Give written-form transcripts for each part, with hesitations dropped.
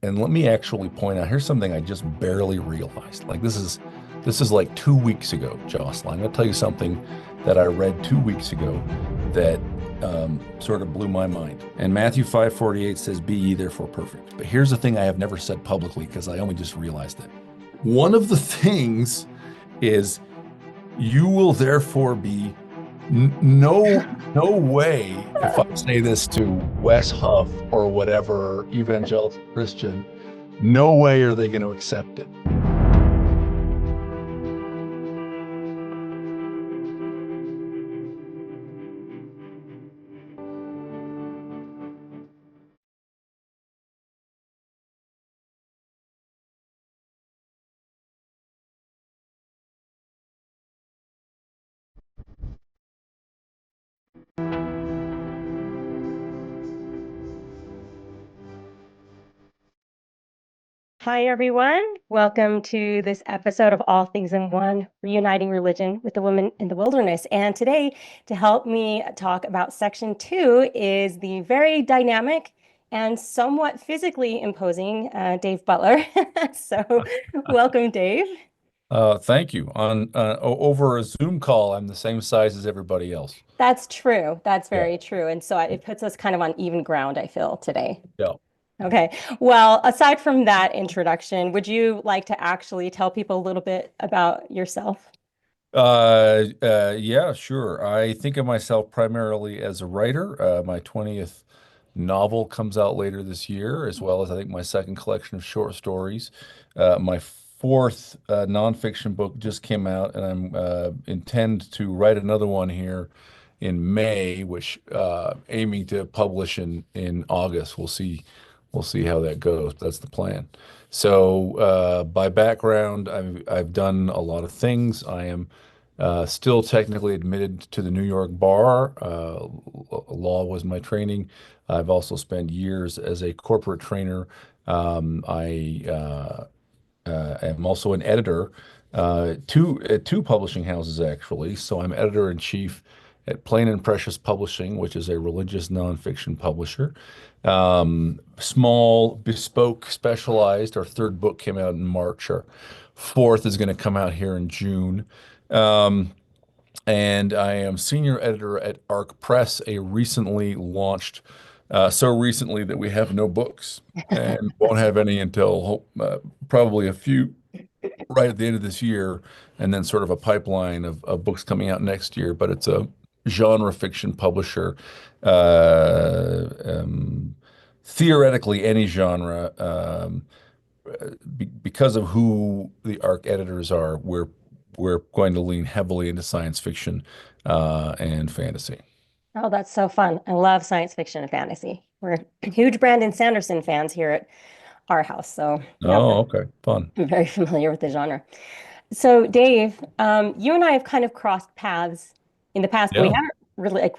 And let me actually point out, here's something I just barely realized. Like this is like 2 weeks ago, Jocelyn. I'm gonna tell you something that I read 2 weeks ago that sort of blew my mind. And Matthew 5:48 says, "Be ye therefore perfect." But here's the thing I have never said publicly because I only just realized it. One of the things is you will therefore be no way, if I say this to Wes Huff or whatever evangelical Christian, no way are they going to accept it. Hi, everyone. Welcome to this episode of All Things in One, Reuniting Religion with the Woman in the Wilderness. And today, to help me talk about section 2 is the very dynamic and somewhat physically imposing Dave Butler. So, welcome, Dave. Thank you. Over a Zoom call, I'm the same size as everybody else. That's true. That's Yeah. very true. And so it puts us kind of on even ground, I feel, today. Yeah. Okay. Well, aside from that introduction, would you like to actually tell people a little bit about yourself? Yeah, sure. I think of myself primarily as a writer. My 20th novel comes out later this year, as well as I think my second collection of short stories. My fourth nonfiction book just came out, and I'm intend to write another one here in May, which aiming to publish in August. We'll see how that goes. That's the plan. So, by background, I've done a lot of things. I am still technically admitted to the New York bar. Law was my training. I've also spent years as a corporate trainer. I am also an editor, at two publishing houses actually. So I'm editor in chief at Plain and Precious Publishing, which is a religious nonfiction publisher. Small, bespoke, specialized. Our third book came out in March. Our fourth is going to come out here in June. Um, and I am senior editor at Arc Press, a recently launched, so recently that we have no books and won't have any until probably a few right at the end of this year, and then sort of a pipeline of books coming out next year. But it's a genre fiction publisher. Theoretically, any genre. Because of who the ARC editors are, we're going to lean heavily into science fiction and fantasy. Oh, that's so fun. I love science fiction and fantasy. We're huge Brandon Sanderson fans here at our house. So, yeah, Oh, okay, fun. I'm very familiar with the genre. So, Dave, you and I have kind of crossed paths in the past, but we Yeah, haven't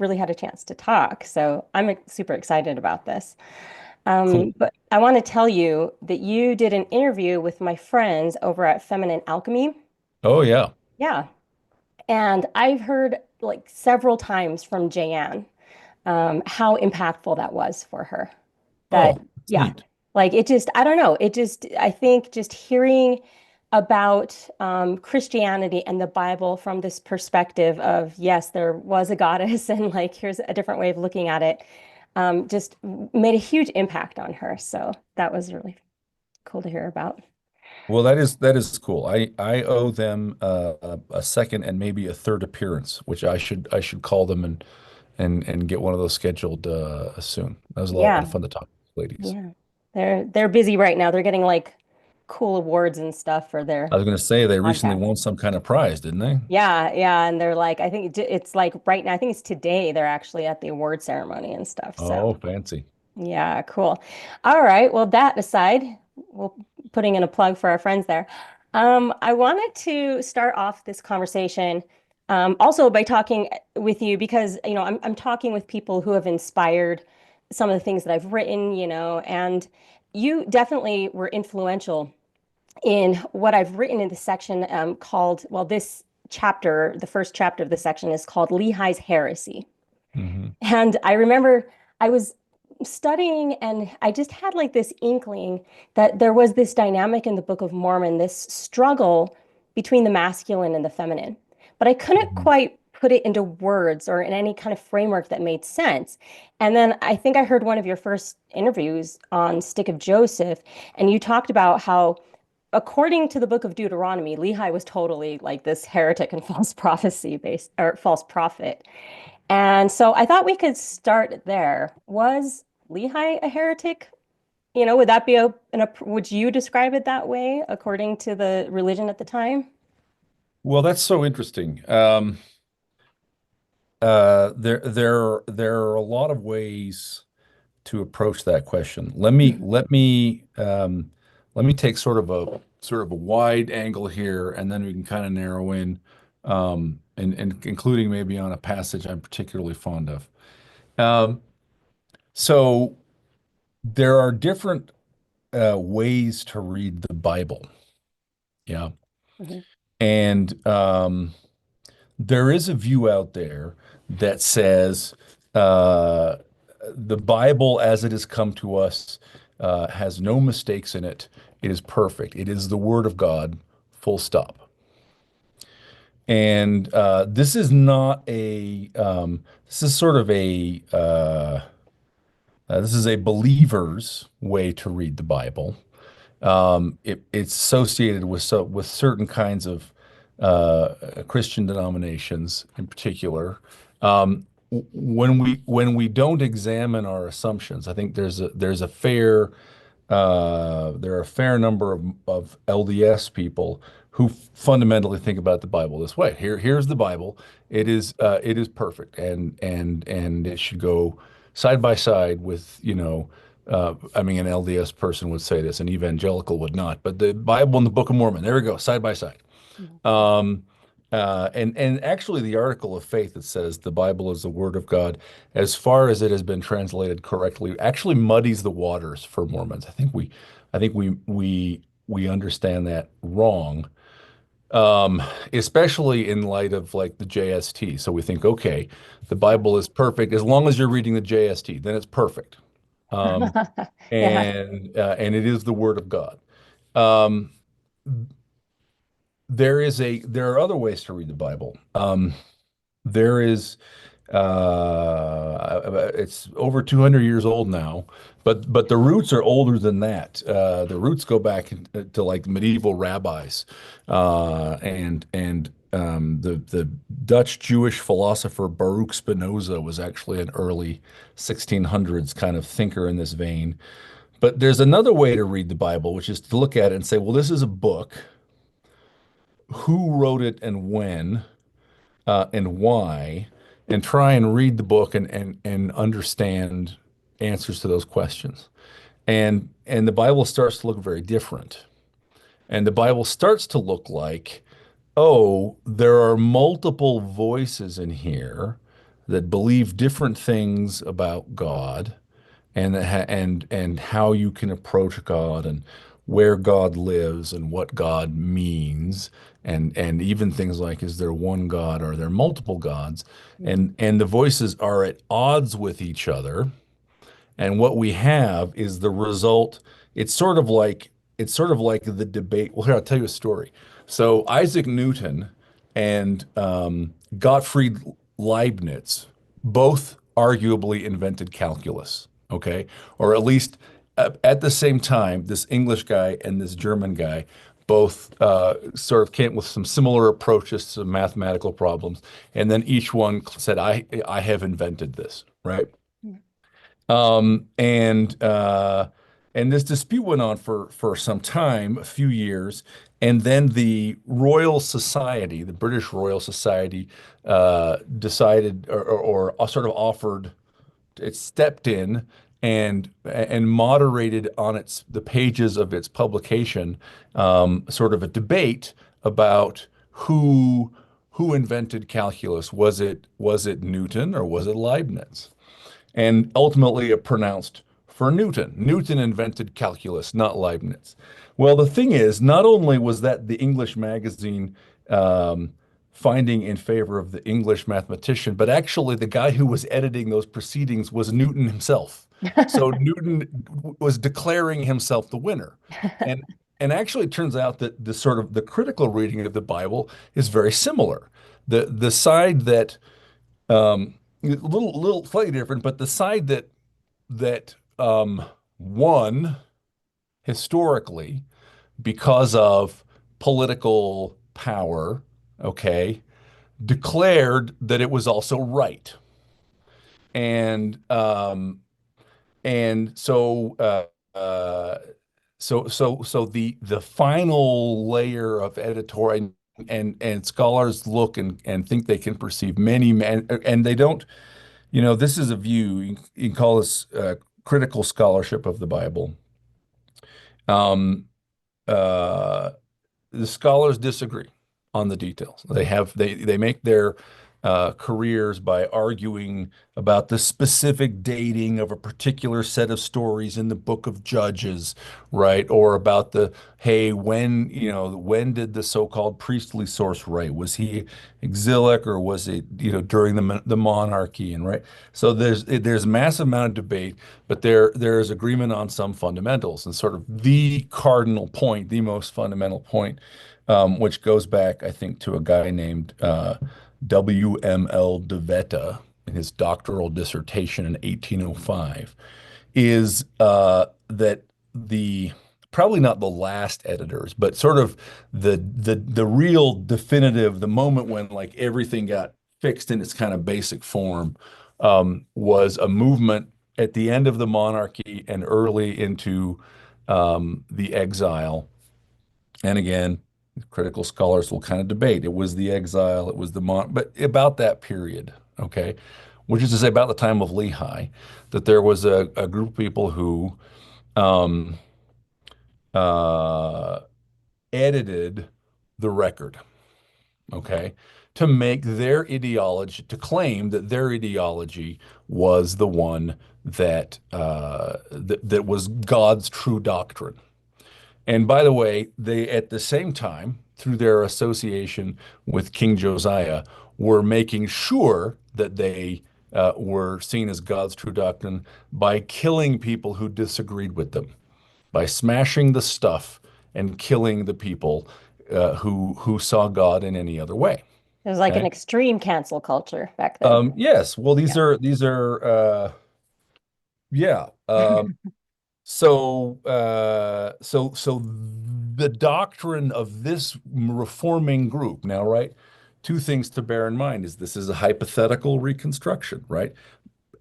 really had a chance to talk. So, I'm super excited about this. cool. But I want to tell you that you did an interview with my friends over at Feminine Alchemy. Oh, yeah. Yeah. And I've heard like several times from Jayanne how impactful that was for her. That, Oh, it's yeah, neat. like it just, I don't know. I think just hearing about Christianity and the Bible from this perspective of, yes, there was a goddess and like, here's a different way of looking at it, just made a huge impact on her. So that was really cool to hear about. Well, that is cool. I owe them a second and maybe a third appearance, which I should call them and get one of those scheduled soon. That was a lot of Yeah, fun to talk to ladies. yeah. They're busy right now. They're getting like cool awards and stuff for their I was going to say they recently podcast. won some kind of prize, didn't they? Yeah, yeah, and they're like, I think it's like right now. I think it's today. They're actually at the award ceremony and stuff. So Oh, fancy. yeah, cool. All right. Well, that aside, we'll putting in a plug for our friends there. I wanted to start off this conversation also by talking with you because I'm talking with people who have inspired some of the things that I've written, and you definitely were influential in what I've written in the section called, well, this chapter, the first chapter of the section is called Lehi's Heresy. Hmm. And I remember I was studying, and I just had like this inkling that there was this dynamic in the Book of Mormon, this struggle between the masculine and the feminine. But I couldn't Mhm. quite put it into words or in any kind of framework that made sense. And then I think I heard one of your first interviews on Stick of Joseph, and you talked about how, according to the book of Deuteronomy, Lehi was totally like this heretic and false prophecy based or false prophet. And so I thought we could start there. Was Lehi a heretic? Would that be would you describe it that way according to the religion at the time? Well, that's so interesting. There are a lot of ways to approach that question. Let me take sort of a wide angle here, and then we can kind of narrow in, and including maybe on a passage I'm particularly fond of. Um, so there are different ways to read the Bible. Yeah, Mhm. and there is a view out there that says uh, the Bible, as it has come to us, has no mistakes in it. It is perfect. It is the Word of God, full stop. And this is not this is sort of this is a believer's way to read the Bible. It's associated with with certain kinds of Christian denominations in particular. When we don't examine our assumptions, I think there's a fair there are a fair number of LDS people who fundamentally think about the Bible this way. Here's the Bible. It is perfect, and it should go side by side with, I mean, an LDS person would say this, an evangelical would not, but the Bible and the Book of Mormon, there we go, side by side. Mhm. Um, and actually, the article of faith that says the Bible is the Word of God, as far as it has been translated correctly, actually muddies the waters for Mormons. I think we understand that wrong, especially in light of like the JST. So we think, okay, the Yeah. Bible is perfect as long as you're reading the JST, then it's perfect, um, Yeah. and it is the Word of God. Um, there are other ways to read the Bible. There is it's over 200 years old now, but the roots are older than that. The roots go back to like medieval rabbis, and the Dutch Jewish philosopher Baruch Spinoza was actually an early 1600s kind of thinker in this vein. But there's another way to read the Bible, which is to look at it and say, well, this is a book. Who wrote it and when? And why, and try and read the book and understand answers to those questions. And the Bible starts to look very different. And the Bible starts to look like, oh, there are multiple voices in here that believe different things about God and how you can approach God and where God lives and what God means and even things like, is there one God, or are there multiple gods, and the voices are at odds with each other, and what we have is the result. It's sort of like the debate. Well, here, I'll tell you a story. So Isaac Newton and Gottfried Leibniz both arguably invented calculus, okay? Or at least at the same time, this English guy and this German guy both sort of came with some similar approaches to mathematical problems, and then each one said, I have invented this, right? Um, and uh, and this dispute went on for some time, a few years, and then the Royal Society, the British Royal Society, decided or sort of offered, it stepped in and moderated on the pages of its publication, sort of a debate about who invented calculus. Was it Newton or was it Leibniz? And ultimately it pronounced for Newton. Newton invented calculus, not Leibniz. Well, the thing is, not only was that the English magazine um, finding in favor of the English mathematician, but actually the guy who was editing those proceedings was Newton himself. So Newton was declaring himself the winner. And and actually it turns out that the sort of the critical reading of the Bible is very similar. The side that a little slightly different, but the side that won historically because of political power, okay, declared that it was also right. And and so so the final layer of editorial and scholars look and think they can perceive many men and they don't, this is a view you can call this critical scholarship of the Bible. Um, uh, the scholars disagree on the details. They make their careers by arguing about the specific dating of a particular set of stories in the book of Judges, right? Or about hey, when did the so-called priestly source write? Was he exilic or was it, during the monarchy and right? So there's massive amount of debate, but there is agreement on some fundamentals and sort of the cardinal point, the most fundamental point, which goes back, I think, to a guy named W.M.L. Deut in his doctoral dissertation in 1805, is that the probably not the last editors, but sort of the real definitive, the moment when like everything got fixed in its kind of basic form, was a movement at the end of the monarchy and early into the exile. And again, critical scholars will kind of debate. It was the exile, it was but about that period, okay, which is to say about the time of Lehi, that there was a group of people who um, uh, edited the record, okay, to make their ideology, to claim that their ideology was the one that was God's true doctrine. And by the way, they at the same time, through their association with King Josiah, were making sure that they were seen as God's true doctrine by killing people who disagreed with them, by smashing the stuff and killing the people who saw God in any other way. It was like an Okay. extreme cancel culture back then. Yes. Well, Yeah. these are yeah. So the doctrine of this reforming group now, right? Two things to bear in mind is this is a hypothetical reconstruction, right?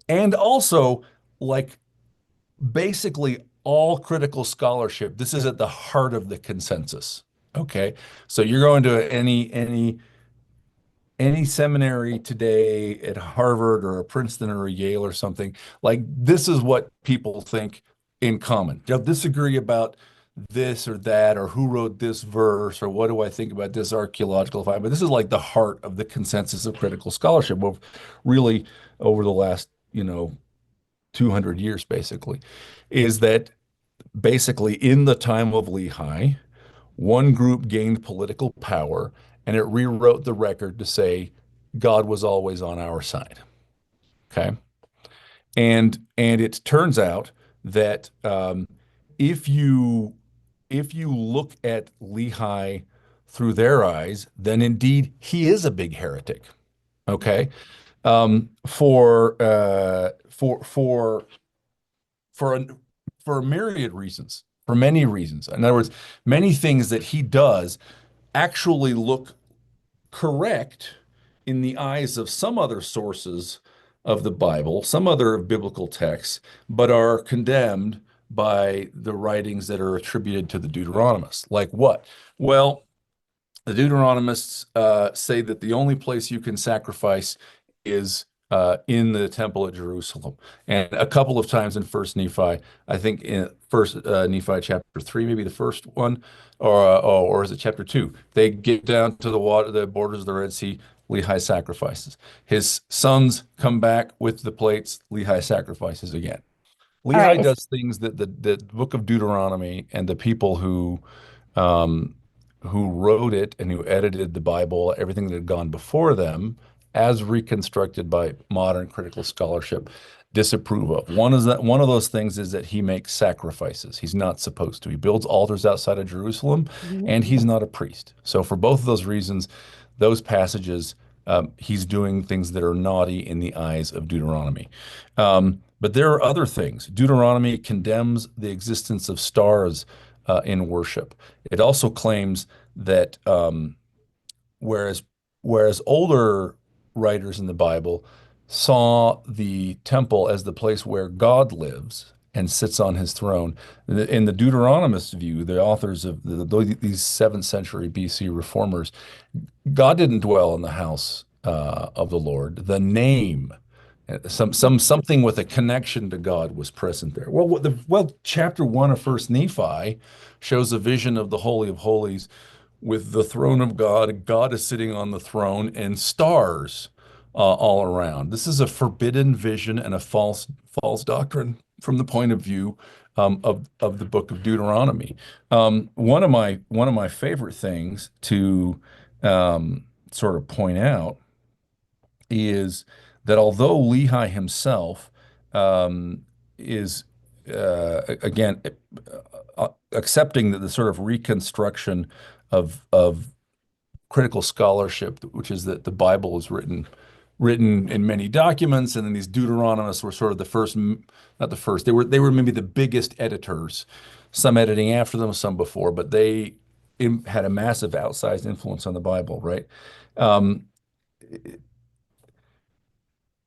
And also, like basically all critical scholarship, this is at the heart of the consensus. Okay. So you're going to any seminary today at Harvard or a Princeton or a Yale or something, like this is what people think in common. They'll disagree about this or that or who wrote this verse or what do I think about this archaeological find, but this is like the heart of the consensus of critical scholarship of really over the last, 200 years basically, is that basically in the time of Lehi, one group gained political power and it rewrote the record to say God was always on our side. Okay. And it turns out that if you if you look at Lehi through their eyes, then indeed he is a big heretic. Okay. For a, for a myriad reasons, for many reasons. In other words, many things that he does actually look correct in the eyes of some other sources of the Bible, some other biblical texts, but are condemned by the writings that are attributed to the Deuteronomists. Like what? Well, the Deuteronomists say that the only place you can sacrifice is in the temple at Jerusalem. And a couple of times in First Nephi, I think in First Nephi chapter 3, maybe the first one, or is it chapter 2? They get down to the water, the borders of the Red Sea. Lehi sacrifices. His sons come back with the plates. Lehi sacrifices again. All Lehi right. does things that the book of Deuteronomy and the people who um, who wrote it and who edited the Bible, everything that had gone before them, as reconstructed by modern critical scholarship, disapprove of. One of those things is that he makes sacrifices. He's not supposed to. He builds altars outside of Jerusalem, Mhm. and he's not a priest. So for both of those reasons, those passages, he's doing things that are naughty in the eyes of Deuteronomy. But there are other things. Deuteronomy condemns the existence of stars in worship. It also claims that whereas whereas older writers in the Bible saw the temple as the place where God lives and sits on his throne, in the Deuteronomist view, the authors of these 7th century BC reformers, God didn't dwell in the house of the Lord. The name, something with a connection to God was present there. Well, chapter 1 of First Nephi shows a vision of the Holy of Holies with the throne of God. God is sitting on the throne and stars all around. This is a forbidden vision and a false doctrine from the point of view of the book of Deuteronomy. One of my favorite things to sort of point out is that although Lehi himself is again accepting that the sort of reconstruction of critical scholarship, which is that the Bible is written in many documents, and then these Deuteronomists were sort of the first, not the first, they were maybe the biggest editors, some editing after them, some before, but they had a massive outsized influence on the Bible, right? Um,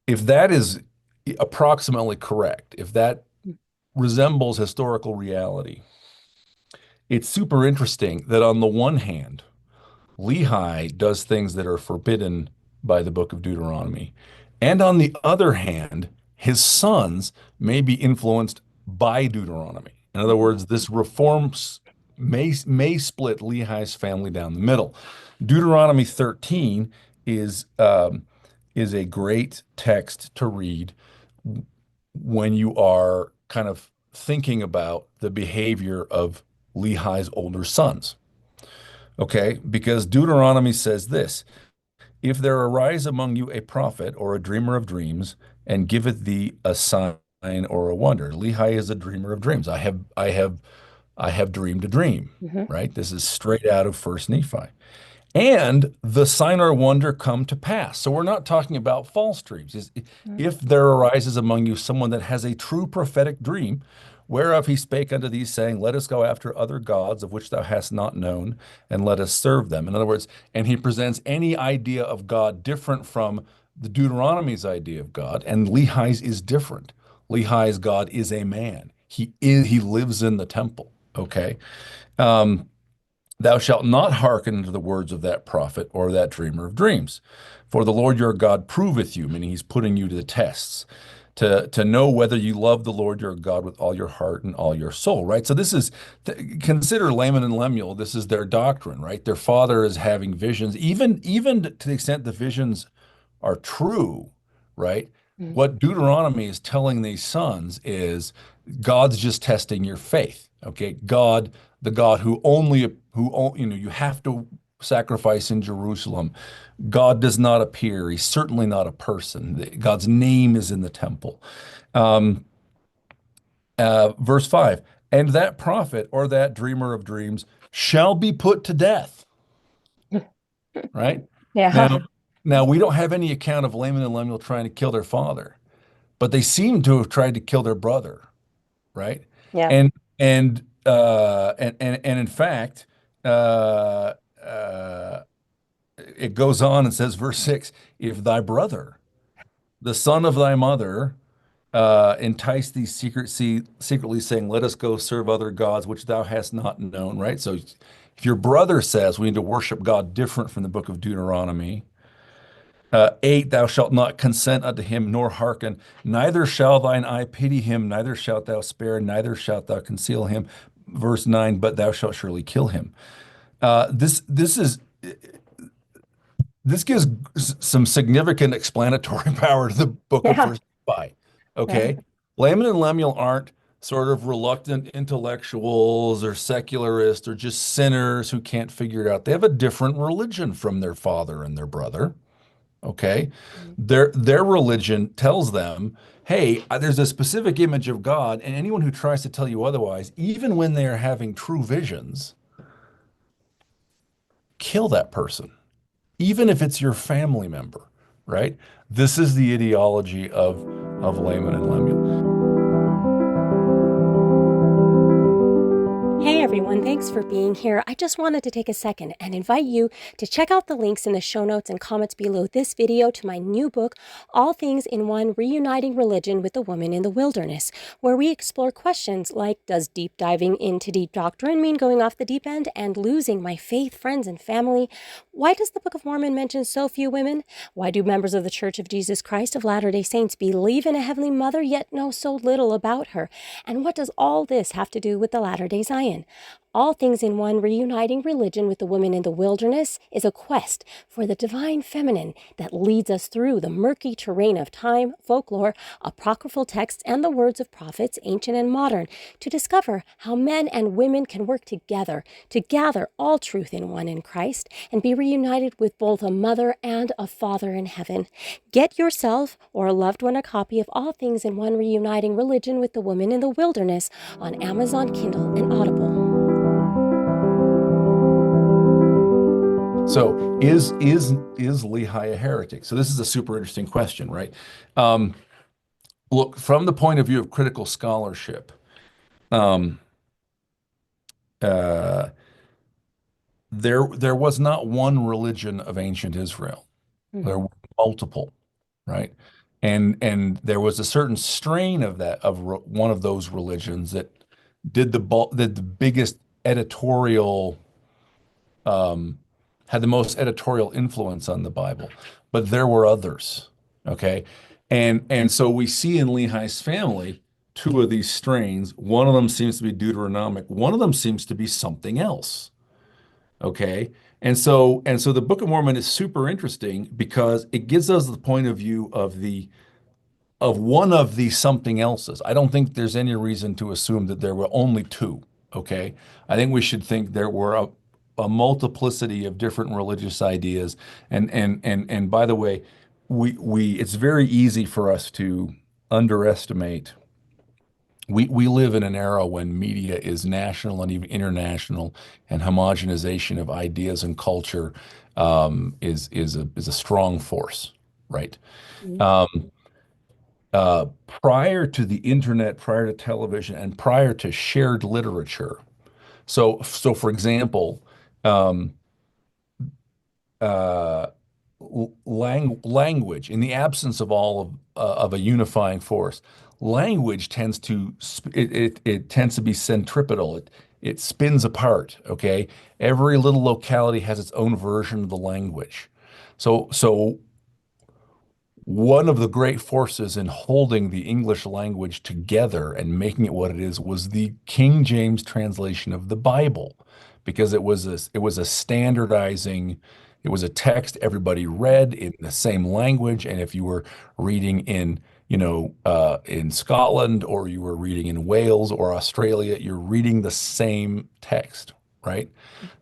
if that is approximately correct, if that resembles historical reality, it's super interesting that on the one hand, Lehi does things that are forbidden by the book of Deuteronomy. And on the other hand, his sons may be influenced by Deuteronomy. In other words, this may split Lehi's family down the middle. Deuteronomy 13 is um, is a great text to read when you are kind of thinking about the behavior of Lehi's older sons. Okay, because Deuteronomy says this: if there arise among you a prophet or a dreamer of dreams, and giveth thee a sign or a wonder. Lehi is a dreamer of dreams. I have dreamed a dream, Mhm. right? This is straight out of First Nephi. And the sign or wonder come to pass. So we're not talking about false dreams. If there arises among you someone that has a true prophetic dream, whereof he spake unto thee, saying, let us go after other gods of which thou hast not known, and let us serve them. In other words, and he presents any idea of God different from the Deuteronomy's idea of God, and Lehi's is different. Lehi's God is a man. He lives in the temple. Okay. Um, Thou shalt not hearken to the words of that prophet or that dreamer of dreams. For the Lord your God proveth you, meaning he's putting you to the tests, to know whether you love the Lord your God with all your heart and all your soul, right? So consider Laman and Lemuel, this is their doctrine, right? Their father is having visions, even to the extent the visions are true, right? Mhm. What Deuteronomy is telling these sons is God's just testing your faith. Okay, the God you have to sacrifice in Jerusalem. God does not appear. He's certainly not a person. God's name is in the temple. Um, Verse 5, and that prophet or that dreamer of dreams shall be put to death, right? Now, Yeah. now we don't have any account of Laman and Lemuel trying to kill their father, but they seem to have tried to kill their brother, right? Yeah. And and in fact, uh, uh, it goes on and says, verse 6, if thy brother, the son of thy mother, entice thee secretly saying, let us go serve other gods which thou hast not known, right? So if your brother says we need to worship God different from the book of Deuteronomy, 8, thou shalt not consent unto him, nor hearken, neither shall thine eye pity him, neither shalt thou spare, neither shalt thou conceal him. Verse 9, but thou shalt surely kill him. This gives some significant explanatory power to the book of Yeah. First Nephi. Yeah. Okay, Laman and Lemuel aren't. sort of reluctant intellectuals or secularists or just sinners who can't figure it out. They have a different religion from their father and their brother. Okay. Their religion tells them, hey, there's a specific image of God, and anyone who tries to tell you otherwise, even when they are having true visions, kill that person, even if it's your family member, right? This is the ideology of Laman and Lemuel. Hey everyone, thanks for being here. I just wanted to take a second and invite you to check out the links in the show notes and comments below this video to my new book, All Things in One: Reuniting Religion with the Woman in the Wilderness, where we explore questions like, does deep diving into deep doctrine mean going off the deep end and losing my faith, friends, and family? Why does the Book of Mormon mention so few women? Why do members of the Church of Jesus Christ of Latter-day Saints believe in a Heavenly Mother yet know so little about her? And what does all this have to do with the Latter-day Zion? All Things in One: Reuniting Religion with the Woman in the Wilderness is a quest for the divine feminine that leads us through the murky terrain of time, folklore, apocryphal texts, and the words of prophets, ancient and modern, to discover how men and women can work together to gather all truth in one in Christ and be reunited with both a mother and a father in heaven. Get yourself or a loved one a copy of All Things in One: Reuniting Religion with the Woman in the Wilderness on Amazon Kindle and Audible. So is Lehi a heretic? So this is a super interesting question, right? Um, Look, from the point of view of critical scholarship, um, uh, there was not one religion of ancient Israel. There were multiple, right? And there was a certain strain of that one of those religions that did the biggest editorial um, had the most editorial influence on the Bible, but there were others. Okay. And so we see in Lehi's family two of these strains. One of them seems to be Deuteronomic, one of them seems to be something else. Okay. And so the Book of Mormon is super interesting because it gives us the point of view of one of these something else's. I don't think there's any reason to assume that there were only two. Okay. I think we should think there were a multiplicity of different religious ideas. And by the way, we it's very easy for us to underestimate. We live in an era when media is national and even international, and homogenization of ideas and culture is a strong force, right? Um, Prior to the internet, prior to television, and prior to shared literature. So for example, um, uh, language, in the absence of all of a unifying force, language tends to it tends to be centripetal. It spins apart. Okay, every little locality has its own version of the language. So one of the great forces in holding the English language together and making it what it is was the King James translation of the Bible, because it was a standardizing, it was a text everybody read in the same language, and if you were reading in Scotland, or you were reading in Wales or Australia, you're reading the same text, right?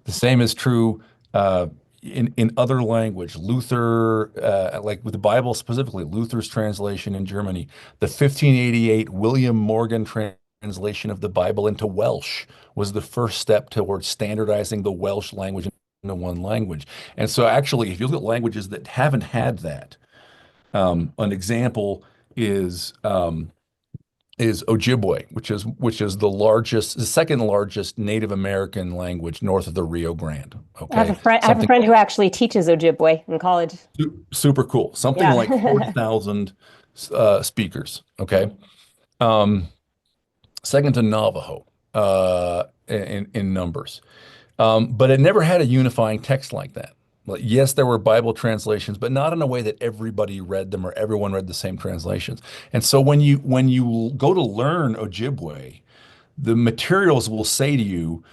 The same is true uh, in other language. Luther, like with the Bible specifically, Luther's translation in Germany, the 1588 William Morgan translation of the Bible into Welsh was the first step towards standardizing the Welsh language into one language. And so, actually, if you look at languages that haven't had that, an example is Ojibwe, which is the second largest Native American language north of the Rio Grande. Okay, I have a something friend who actually teaches Ojibwe in college. super cool. Something like Yeah. 40,000 speakers. Okay, um, second to Navajo in numbers. But it never had a unifying text like that. Like, yes, there were Bible translations, but not in a way that everybody read them or everyone read the same translations. And so when you go to learn Ojibwe, the materials will say to you,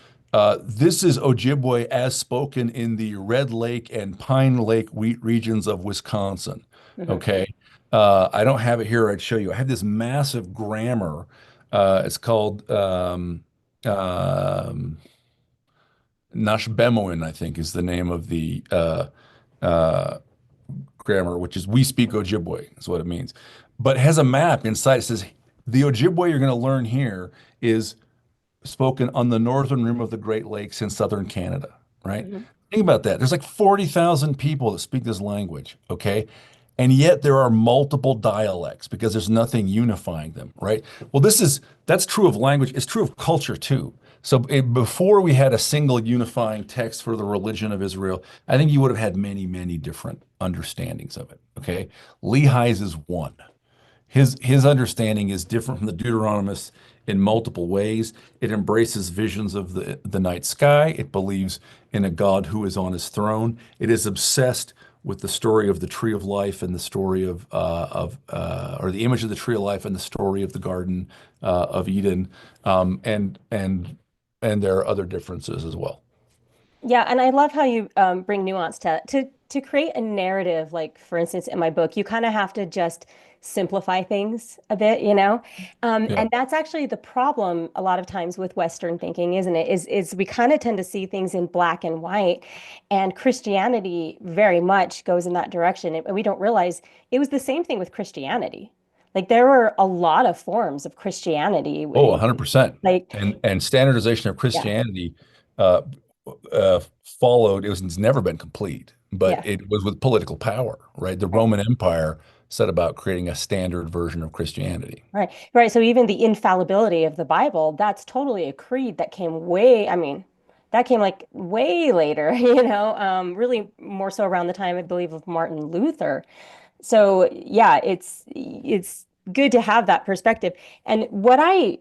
this is Ojibwe as spoken in the Red Lake and Pine Lake wheat regions of Wisconsin. Mhm. Okay. I don't have it here. I'd show you. I have this massive grammar, It's called um, Nashbemoin, I think, is the name of the uh, grammar, which is we speak Ojibwe, is what it means. But it has a map inside. It says the Ojibwe you're going to learn here is spoken on the northern rim of the Great Lakes in southern Canada, right? Mhm. Think about that. There's like 40,000 people that speak this language, okay? And yet there are multiple dialects because there's nothing unifying them, right? Well, that's true of language. It's true of culture too. So before we had a single unifying text for the religion of Israel, I think you would have had many, many different understandings of it. Okay. Lehi's is one. His understanding is different from the Deuteronomists in multiple ways. It embraces visions of the night sky. It believes in a God who is on his throne. It is obsessed with the story of the tree of life and the story or the image of the tree of life and the story of the Garden of Eden, and there are other differences as well. Yeah, and I love how you bring nuance to create a narrative. Like for instance, in my book, you kind of have to just simplify things a bit, you know. Yeah. And that's actually the problem a lot of times with Western thinking, isn't it? Is we kind of tend to see things in black and white, and Christianity very much goes in that direction. And we don't realize it was the same thing with Christianity. Like there were a lot of forms of Christianity, Oh, 100%. like And standardization of yeah, Christianity uh, followed. It's never been complete, but yeah. it was with political power, right? The Roman Empire set about creating a standard version of Christianity. Right. Right. So even the infallibility of the Bible, that's totally a creed that came way, I mean, that came like way later, really more so around the time, I believe, of Martin Luther. So yeah, it's good to have that perspective. And what I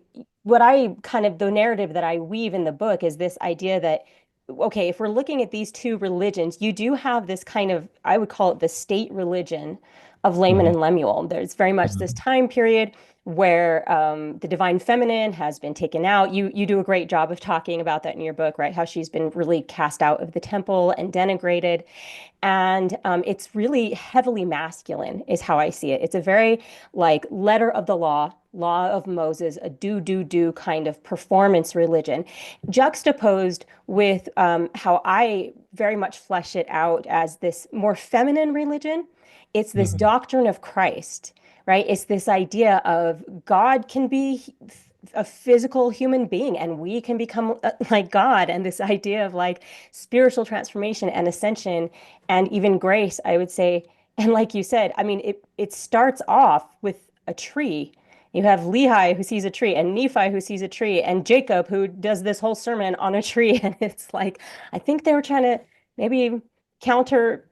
kind of the narrative that I weave in the book is this idea that okay, if we're looking at these two religions, you do have this kind of I would call it the state religion of Laman Mhm. and Lemuel. There's very much this Mhm. time period where the divine feminine has been taken out. You do a great job of talking about that in your book, right? How she's been really cast out of the temple and denigrated. And it's really heavily masculine, is how I see it. It's a very like letter of the law of Moses, a do kind of performance religion, juxtaposed with how I very much flesh it out as this more feminine religion. It's this Mhm. doctrine of Christ, right? It's this idea of God can be a physical human being and we can become like God, and this idea of like spiritual transformation and ascension and even grace, I would say. And like you said, I mean, it starts off with a tree. You have Lehi who sees a tree, and Nephi who sees a tree, and Jacob who does this whole sermon on a tree. And it's like, I think they were trying to maybe counter,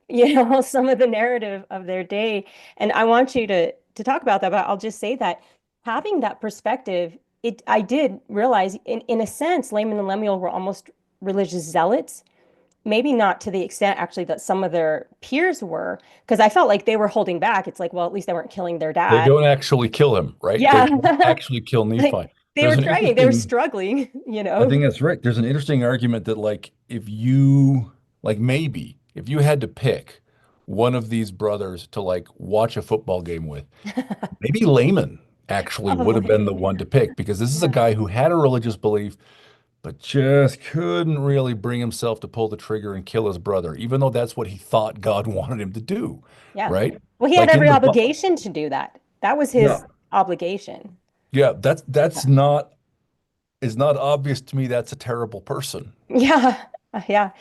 some of the narrative of their day. And I want you to talk about that, but I'll just say that having that perspective, I did realize in a sense, Laman and Lemuel were almost religious zealots, maybe not to the extent actually that some of their peers were, because I felt like they were holding back. It's like, well, at least they weren't killing their They dad. don't actually kill him, right? They Yeah. don't actually kill Like Nephi. they There's were an trying, they were interesting struggling, you I know? think that's right. There's an interesting argument that like if you like maybe if you had to pick one of these brothers to like watch a football game with, maybe Layman actually would have been Probably. the one to pick because this is a Yeah. guy who had a religious belief but just couldn't really bring himself to pull the trigger and kill his brother, even though that's what he thought God wanted him to do, Yeah. right? Well, he had Like in every the obligation to do that. That was yeah, his obligation. yeah, that's Yeah. not is not obvious to me that's a terrible person. Yeah. Yeah.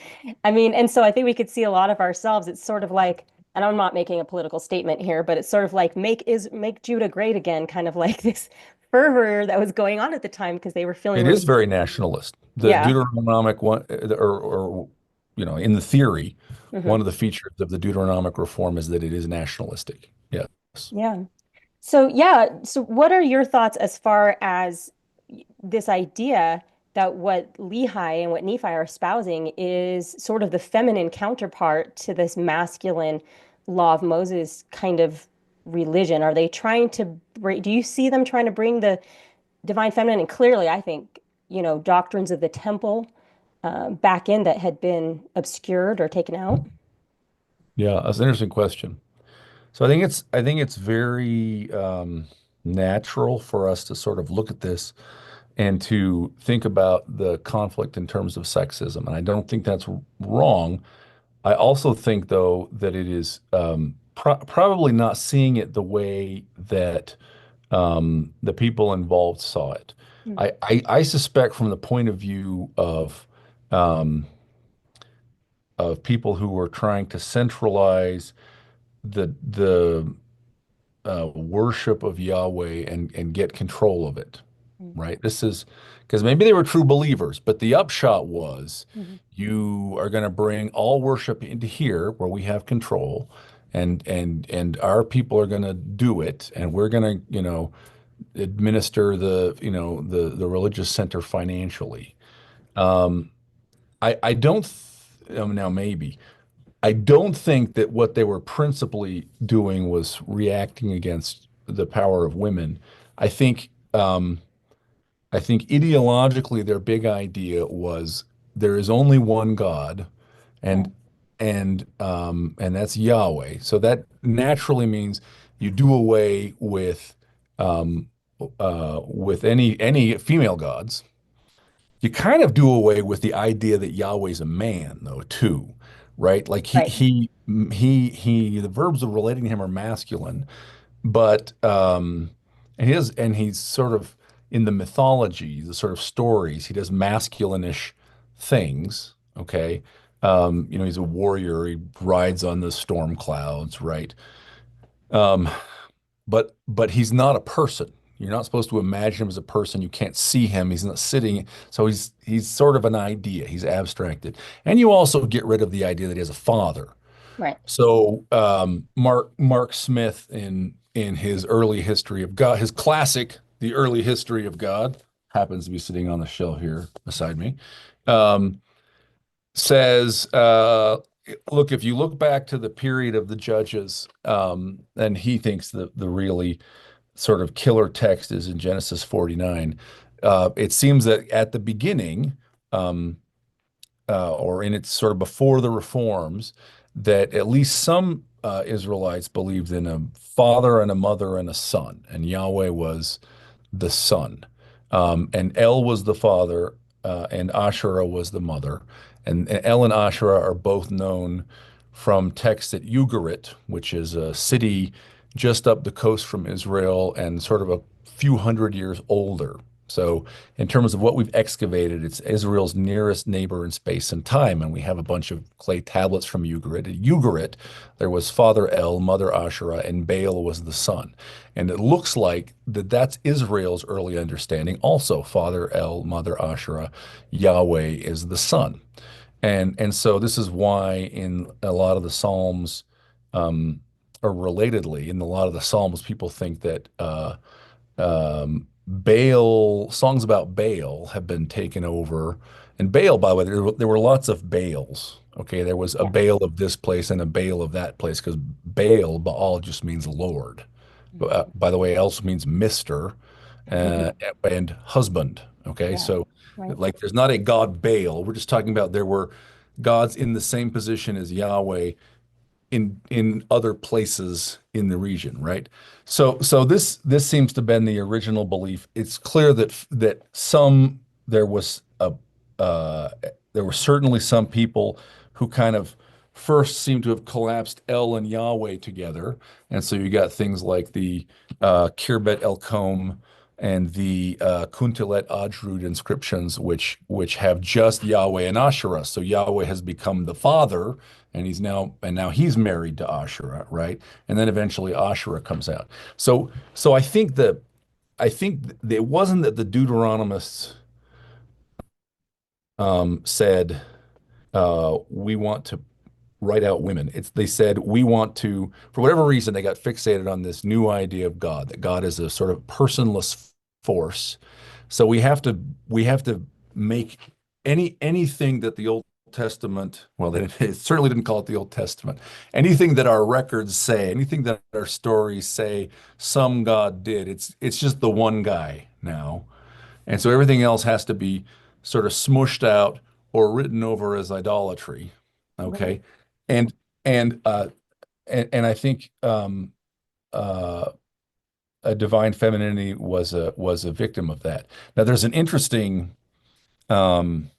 I mean, and so I think we could see a lot of ourselves. It's sort of like, and I'm not making a political statement here, but it's sort of like make Judah great again, kind of like this fervor that was going on at the time because they were feeling It really, is very nationalist. The yeah. Deuteronomic one, or in the theory, one Hmm. of the features of the Deuteronomic reform is that it is nationalistic. Yes. Yeah. So yeah, so what are your thoughts as far as this idea that what Lehi and what Nephi are espousing is sort of the feminine counterpart to this masculine law of Moses kind of religion? Are they trying to bring, do you see them trying to bring the divine feminine? And clearly, I think, doctrines of the temple back in that had been obscured or taken out. Yeah, that's an interesting question. So I think it's very. natural for us to sort of look at this and to think about the conflict in terms of sexism. And I don't think that's wrong. I also think, though, that it is probably not seeing it the way that the people involved saw it. Mm, I suspect from the point of view um, of people who were trying to centralize the worship of Yahweh and get control of it, mm, right? This is because maybe they were true believers, but the upshot was mhm. you are going to bring all worship into here where we have control, and our people are going to do it, and we're going to, administer the religious center financially. Um, I don't now maybe. I don't think that what they were principally doing was reacting against the power of women. I think I think ideologically their big idea was there is only one God, Yeah, and and that's Yahweh. So that naturally means you do away with any female gods. You kind of do away with the idea that Yahweh's a man, though, too, right? Like right, the verbs of relating to him are masculine, but and he's sort of in the mythology, the sort of stories, he does masculine-ish things, okay? He's a warrior, he rides on the storm clouds, right? Um, but he's not a person. You're not supposed to imagine him as a person. You can't see him. He's not sitting. So he's sort of an idea. He's abstracted. And you also get rid of the idea that he has a father. right. So Mark Smith in his early history of God, his classic, The Early History of God, happens to be sitting on the shelf here beside me. Um, says, look, if you look back to the period of the judges, and he thinks the really sort of killer text is in Genesis 49. It seems that at the beginning, um, or in its sort of before the reforms, that at least some Israelites believed in a father and a mother and a son, and Yahweh was the son. And El was the father, and Asherah was the mother. And El and Asherah are both known from texts at Ugarit, which is a city just up the coast from Israel and sort of a few hundred years older. So, in terms of what we've excavated, it's Israel's nearest neighbor in space and time. And we have a bunch of clay tablets from Ugarit. At Ugarit, there was Father El, Mother Asherah, and Baal was the son. And it looks like that's Israel's early understanding. Also, Father El, Mother Asherah, Yahweh is the son. And so this is why in a lot of the Psalms, um, or relatedly, in a lot of the Psalms, people think that Baal, songs about Baal have been taken over. And Baal, by the way, there were lots of Baals. Okay, there was a Yeah. Baal of this place and a Baal of that place because Baal just means Lord. By the way, it also means Mister uh, Mhm. and husband. Okay, Yeah, so right. like there's not a god Baal. We're just talking about there were gods in the same position as Yahweh in other places in the region, right? So this seems to have been the original belief. It's clear that some there was a uh, there were certainly some people who kind of first seem to have collapsed El and Yahweh together, and so you got things like the Kirbet El Kom and the Kuntilet Ajrud inscriptions, which have just Yahweh and Asherah. So Yahweh has become the father, and now he's married to Asherah, right? And then eventually Asherah comes out. So I think it wasn't that the Deuteronomists said we want to write out women. They said we want to, for whatever reason, they got fixated on this new idea of God, that God is a sort of personless force. So we have to make anything that the Old Testament, well, it certainly didn't call it the Old Testament. Anything that our records say, anything that our stories say, some God did. It's just the one guy now. And so everything else has to be sort of smushed out or written over as idolatry. Right. Okay. And and uh and I think uh a divine femininity was a victim of that. Now, there's an interesting um,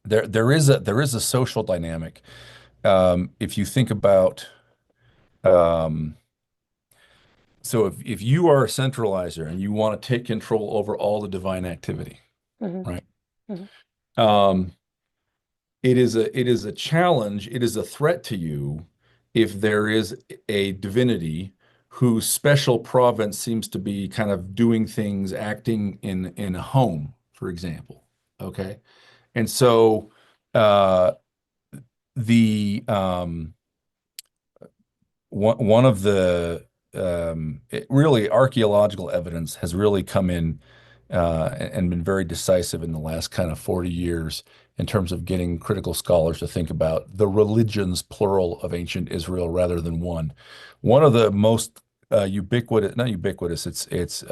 there is a social dynamic. If you think about um, so if you are a centralizer and you want to take control over all the divine activity, Hmm. right? Hmm. Um, it is a challenge, it is a threat to you if there is a divinity whose special province seems to be kind of doing things, acting in a home, for example. Okay. And so uh the one of the really archaeological evidence has really come in and been very decisive in the last kind of 40 years in terms of getting critical scholars to think about the religions, plural, of ancient Israel rather than one. One of the most ubiquitous, not ubiquitous, it's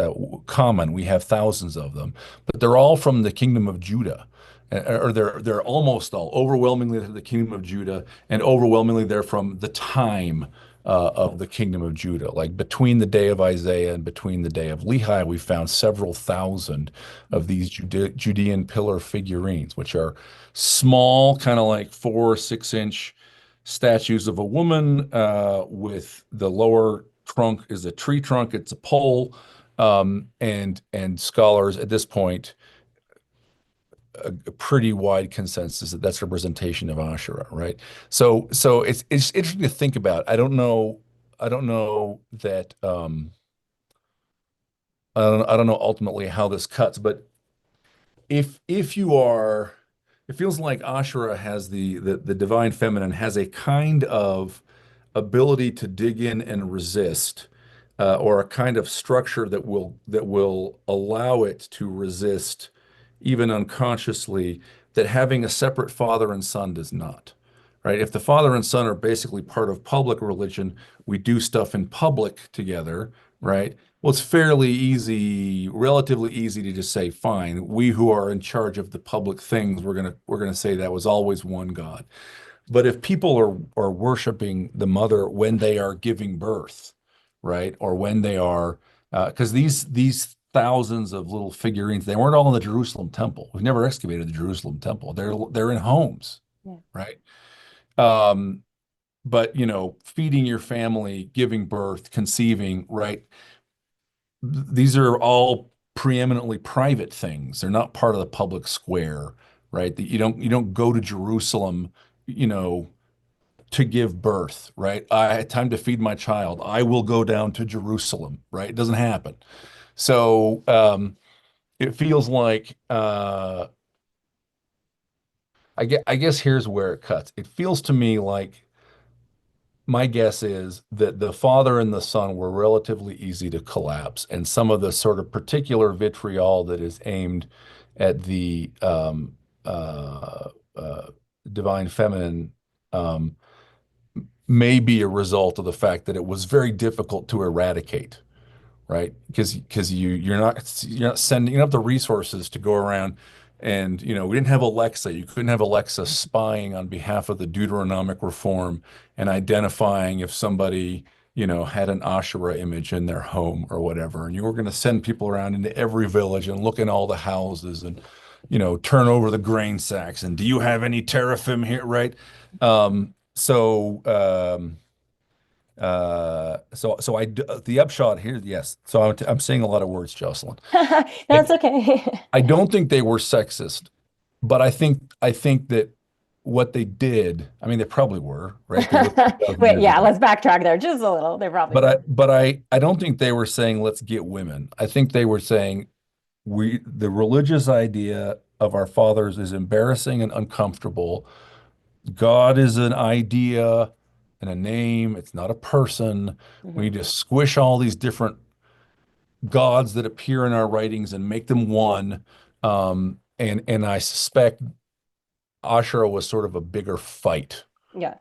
common. We have thousands of them, but they're all from the kingdom of Judah. Or they're almost all overwhelmingly the kingdom of Judah, and overwhelmingly they're from the time of the kingdom of Judah. Like between the day of Isaiah and between the day of Lehi, we found several thousand of these Judean pillar figurines, which are small, kind of like 4 or 6 inch statues of a woman with the lower trunk is a tree trunk, it's a pole. And scholars at this point a pretty wide consensus that that's representation of Asherah, right? So it's interesting to think about. I don't know that I don't know ultimately how this cuts, but if you are, it feels like Asherah has the divine feminine has a kind of ability to dig in and resist, or a kind of structure that will allow it to resist, even unconsciously, that having a separate father and son does not. Right? If the father and son are basically part of public religion, we do stuff in public together, right? Well, it's fairly easy, relatively easy to just say, fine, we who are in charge of the public things, we're gonna say that was always one God. But if people are worshiping the mother when they are giving birth, right, or when they are, because these thousands of little figurines, they weren't all in the Jerusalem temple. We've never excavated the Jerusalem temple. They're in homes, Yeah. right? Um, but feeding your family, giving birth, conceiving, right? These are all preeminently private things. They're not part of the public square, right? That you don't go to Jerusalem, you know, to give birth, right? I had time to feed my child. I will go down to Jerusalem, right? It doesn't happen. So it feels like I guess here's where it cuts. It feels to me like my guess is that the father and the son were relatively easy to collapse, and some of the sort of particular vitriol that is aimed at the uh, divine feminine um, may be a result of the fact that it was very difficult to eradicate, right? Because you're not sending, you don't have the resources to go around and we didn't have Alexa. You couldn't have Alexa spying on behalf of the Deuteronomic reform and identifying if somebody had an Asherah image in their home or whatever. And you were going to send people around into every village and look in all the houses and turn over the grain sacks and do you have any teraphim here, right? So the upshot here, yes. So I'm saying a lot of words, Jocelyn. I, That's okay. I don't think they were sexist, but I think that what they did, I mean, they probably were, right? They lived 2,000 Wait, years yeah, ago. let's backtrack there just a little. They probably were. I don't think they were saying let's get women. I think they were saying the religious idea of our fathers is embarrassing and uncomfortable. God is an idea and a name. It's not a person. We Mhm. need to squish all these different gods that appear in our writings and make them one. And I suspect Asherah was sort of a bigger fight. Yeah.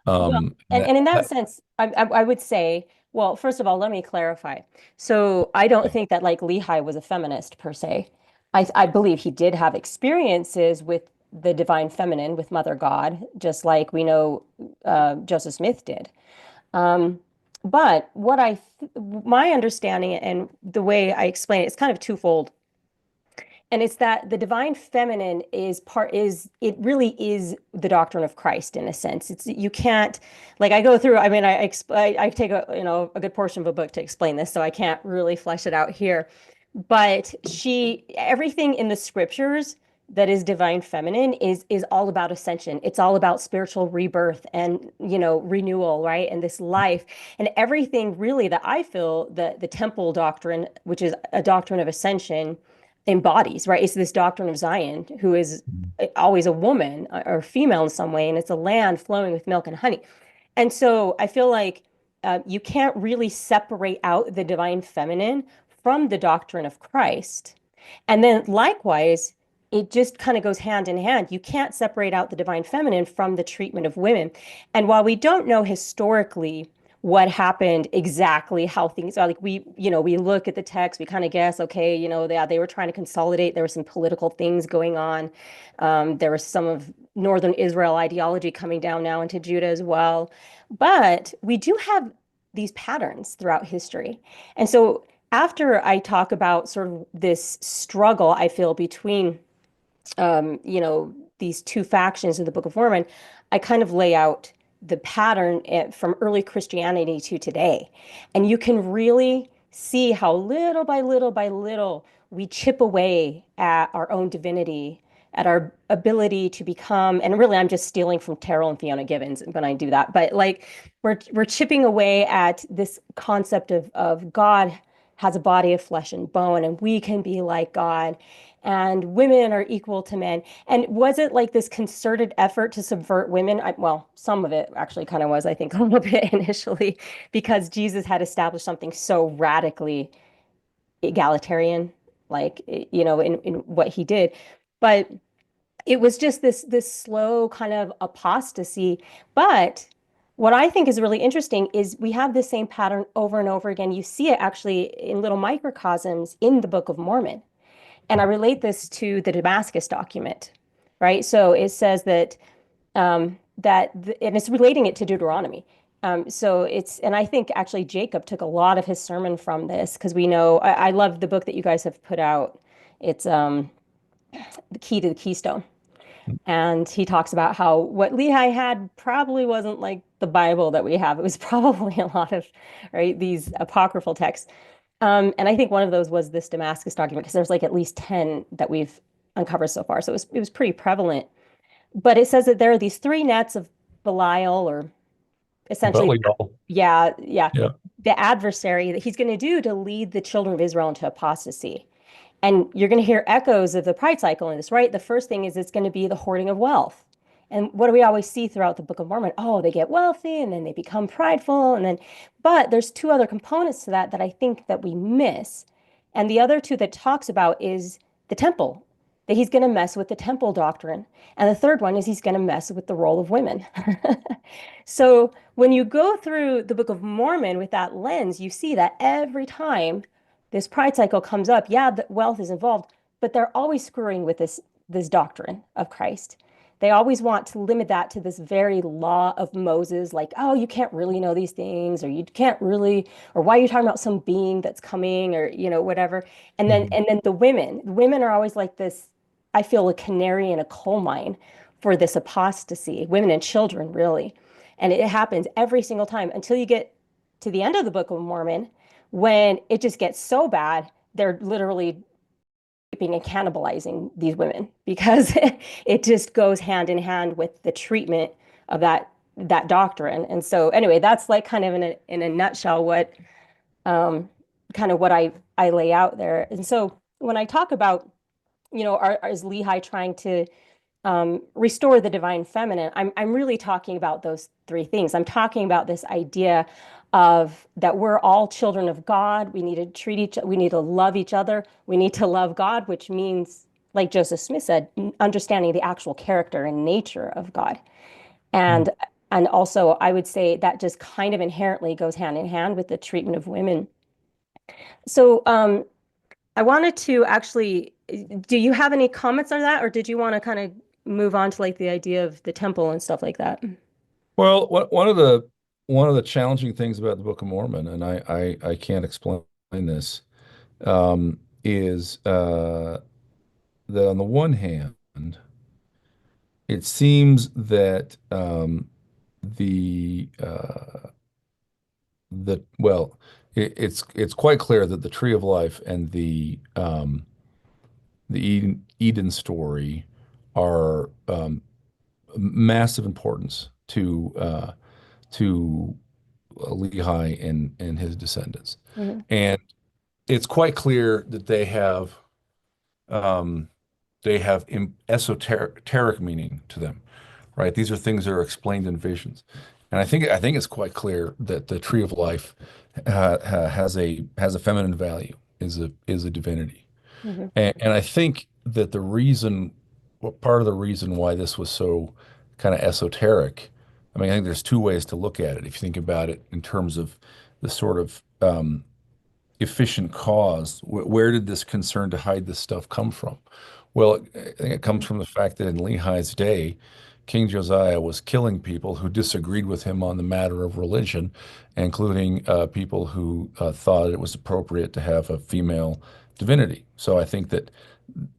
Well, And and in that sense, I would say, well, first of all, let me clarify. So I don't think that like Lehi was a feminist per se. I believe he did have experiences with the divine feminine, with Mother God, just like we know Joseph Smith did. Um, But my understanding and the way I explain it, it's kind of twofold. And it's that the divine feminine it really is the doctrine of Christ in a sense. It's you can't like I go through, I mean, I take a good portion of a book to explain this, so I can't really flesh it out here. But everything in the scriptures that is divine feminine is all about ascension. It's all about spiritual rebirth and, renewal, right? And this life and everything really that I feel the temple doctrine, which is a doctrine of ascension, embodies, right? It's this doctrine of Zion, who is always a woman or female in some way, and it's a land flowing with milk and honey. And so I feel like you can't really separate out the divine feminine from the doctrine of Christ. And then likewise, it just kind of goes hand in hand. You can't separate out the divine feminine from the treatment of women. And while we don't know historically what happened exactly, how things are, like we look at the text, we kind of guess, okay, they were trying to consolidate. There were some political things going on. There was some of Northern Israel ideology coming down now into Judah as well. But we do have these patterns throughout history. And so after I talk about sort of this struggle I feel between these two factions in the Book of Mormon, I kind of lay out the pattern from early Christianity to today. And you can really see how little by little by little we chip away at our own divinity, at our ability to become, and really I'm just stealing from Terrell and Fiona Givens when I do that, but like we're chipping away at this concept of God has a body of flesh and bone, and we can be like God, and women are equal to men. And was it like this concerted effort to subvert women? Well, some of it actually kind of was, I think, a little bit initially, because Jesus had established something so radically egalitarian, like, in what he did. But it was just this slow kind of apostasy. But what I think is really interesting is we have the same pattern over and over again. You see it actually in little microcosms in the Book of Mormon. And I relate this to the Damascus document, right? So it says that and it's relating it to Deuteronomy. And I think actually Jacob took a lot of his sermon from this because we know I love the book that you guys have put out. It's The Key to the Keystone. And he talks about how what Lehi had probably wasn't like the Bible that we have. It was probably a lot of, right, these apocryphal texts. And I think one of those was this Damascus document because there's like at least 10 that we've uncovered so far. So it was pretty prevalent. But it says that there are these three nets of Belial, or essentially, Belial. yeah, Yeah. the adversary that he's going to do to lead the children of Israel into apostasy. And you're going to hear echoes of the pride cycle in this, right? The first thing is it's going to be the hoarding of wealth. And what do we always see throughout the Book of Mormon? Oh, they get wealthy and then they become prideful. But there's two other components to that I think that we miss. And the other two that talks about is the temple, that he's going to mess with the temple doctrine. And the third one is he's going to mess with the role of women. So when you go through the Book of Mormon with that lens, you see that every time this pride cycle comes up, yeah, the wealth is involved, but they're always screwing with this doctrine of Christ. They always want to limit that to this very law of Moses, like, oh, you can't really know these things, or you can't really, or why are you talking about some being that's coming, or whatever. And then Mhm. and then the women are always like this, I feel, a canary in a coal mine for this apostasy, women and children, really. And it happens every single time until you get to the end of the Book of Mormon, when it just gets so bad, they're literally raping and cannibalizing these women because it just goes hand in hand with the treatment of that doctrine. And so anyway, that's like kind of in a nutshell what um, kind of what I lay out there. And so when I talk about, is Lehi trying to restore the divine feminine, I'm really talking about those three things. I'm talking about this idea of that we're all children of God. We need to love each other. We need to love God, which means, like Joseph Smith said, understanding the actual character and nature of God. Mhm. And and also I would say that just kind of inherently goes hand in hand with the treatment of women. So I wanted to actually, do you have any comments on that, or did you want to kind of move on to like the idea of the temple and stuff like that? Well, one of the challenging things about the Book of Mormon, and I can't explain this, is that on the one hand, it seems that the well, it's quite clear that the Tree of Life and the Eden story are massive importance to Lehi and his descendants, Mhm. and it's quite clear that um, they have esoteric meaning to them, right? These are things that are explained in visions, and I think it's quite clear that the Tree of Life has a feminine value, is a divinity, Mhm. and I think that well, part of the reason why this was so kind of esoteric, I mean, I think there's two ways to look at it. If you think about it in terms of the sort of efficient cause. Where did this concern to hide this stuff come from? Well, I think it comes from the fact that in Lehi's day, King Josiah was killing people who disagreed with him on the matter of religion, including people who thought it was appropriate to have a female divinity. So I think that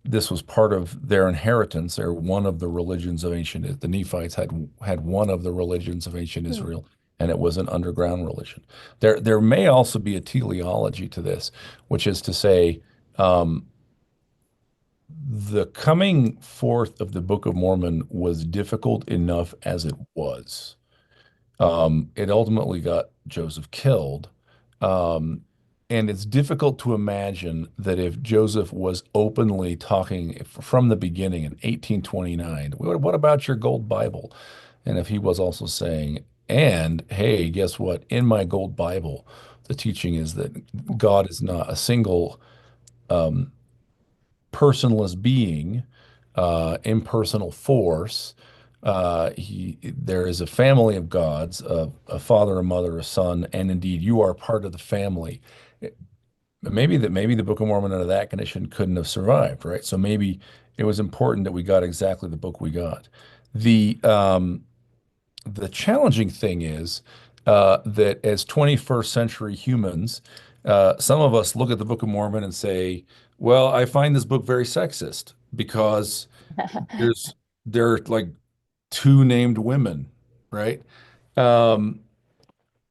this was part of their inheritance. They're one of the religions of ancient. The Nephites had one of the religions of ancient Mhm. Israel, and it was an underground religion. There may also be a teleology to this, which is to say, um, the coming forth of the Book of Mormon was difficult enough as it was. It ultimately got Joseph killed. Um, and it's difficult to imagine that if Joseph was openly talking from the beginning in 1829, what about your gold Bible? And if he was also saying, and hey, guess what? In my gold Bible, the teaching is that God is not a single um, personless being, impersonal force. There is a family of gods, a father, a mother, a son, and indeed you are part of the family. Maybe the Book of Mormon under that condition couldn't have survived, right? So maybe it was important that we got exactly the book we got. The um, the challenging thing is that as 21st century humans, some of us look at the Book of Mormon and say, "Well, I find this book very sexist because there are like two named women, right? Um,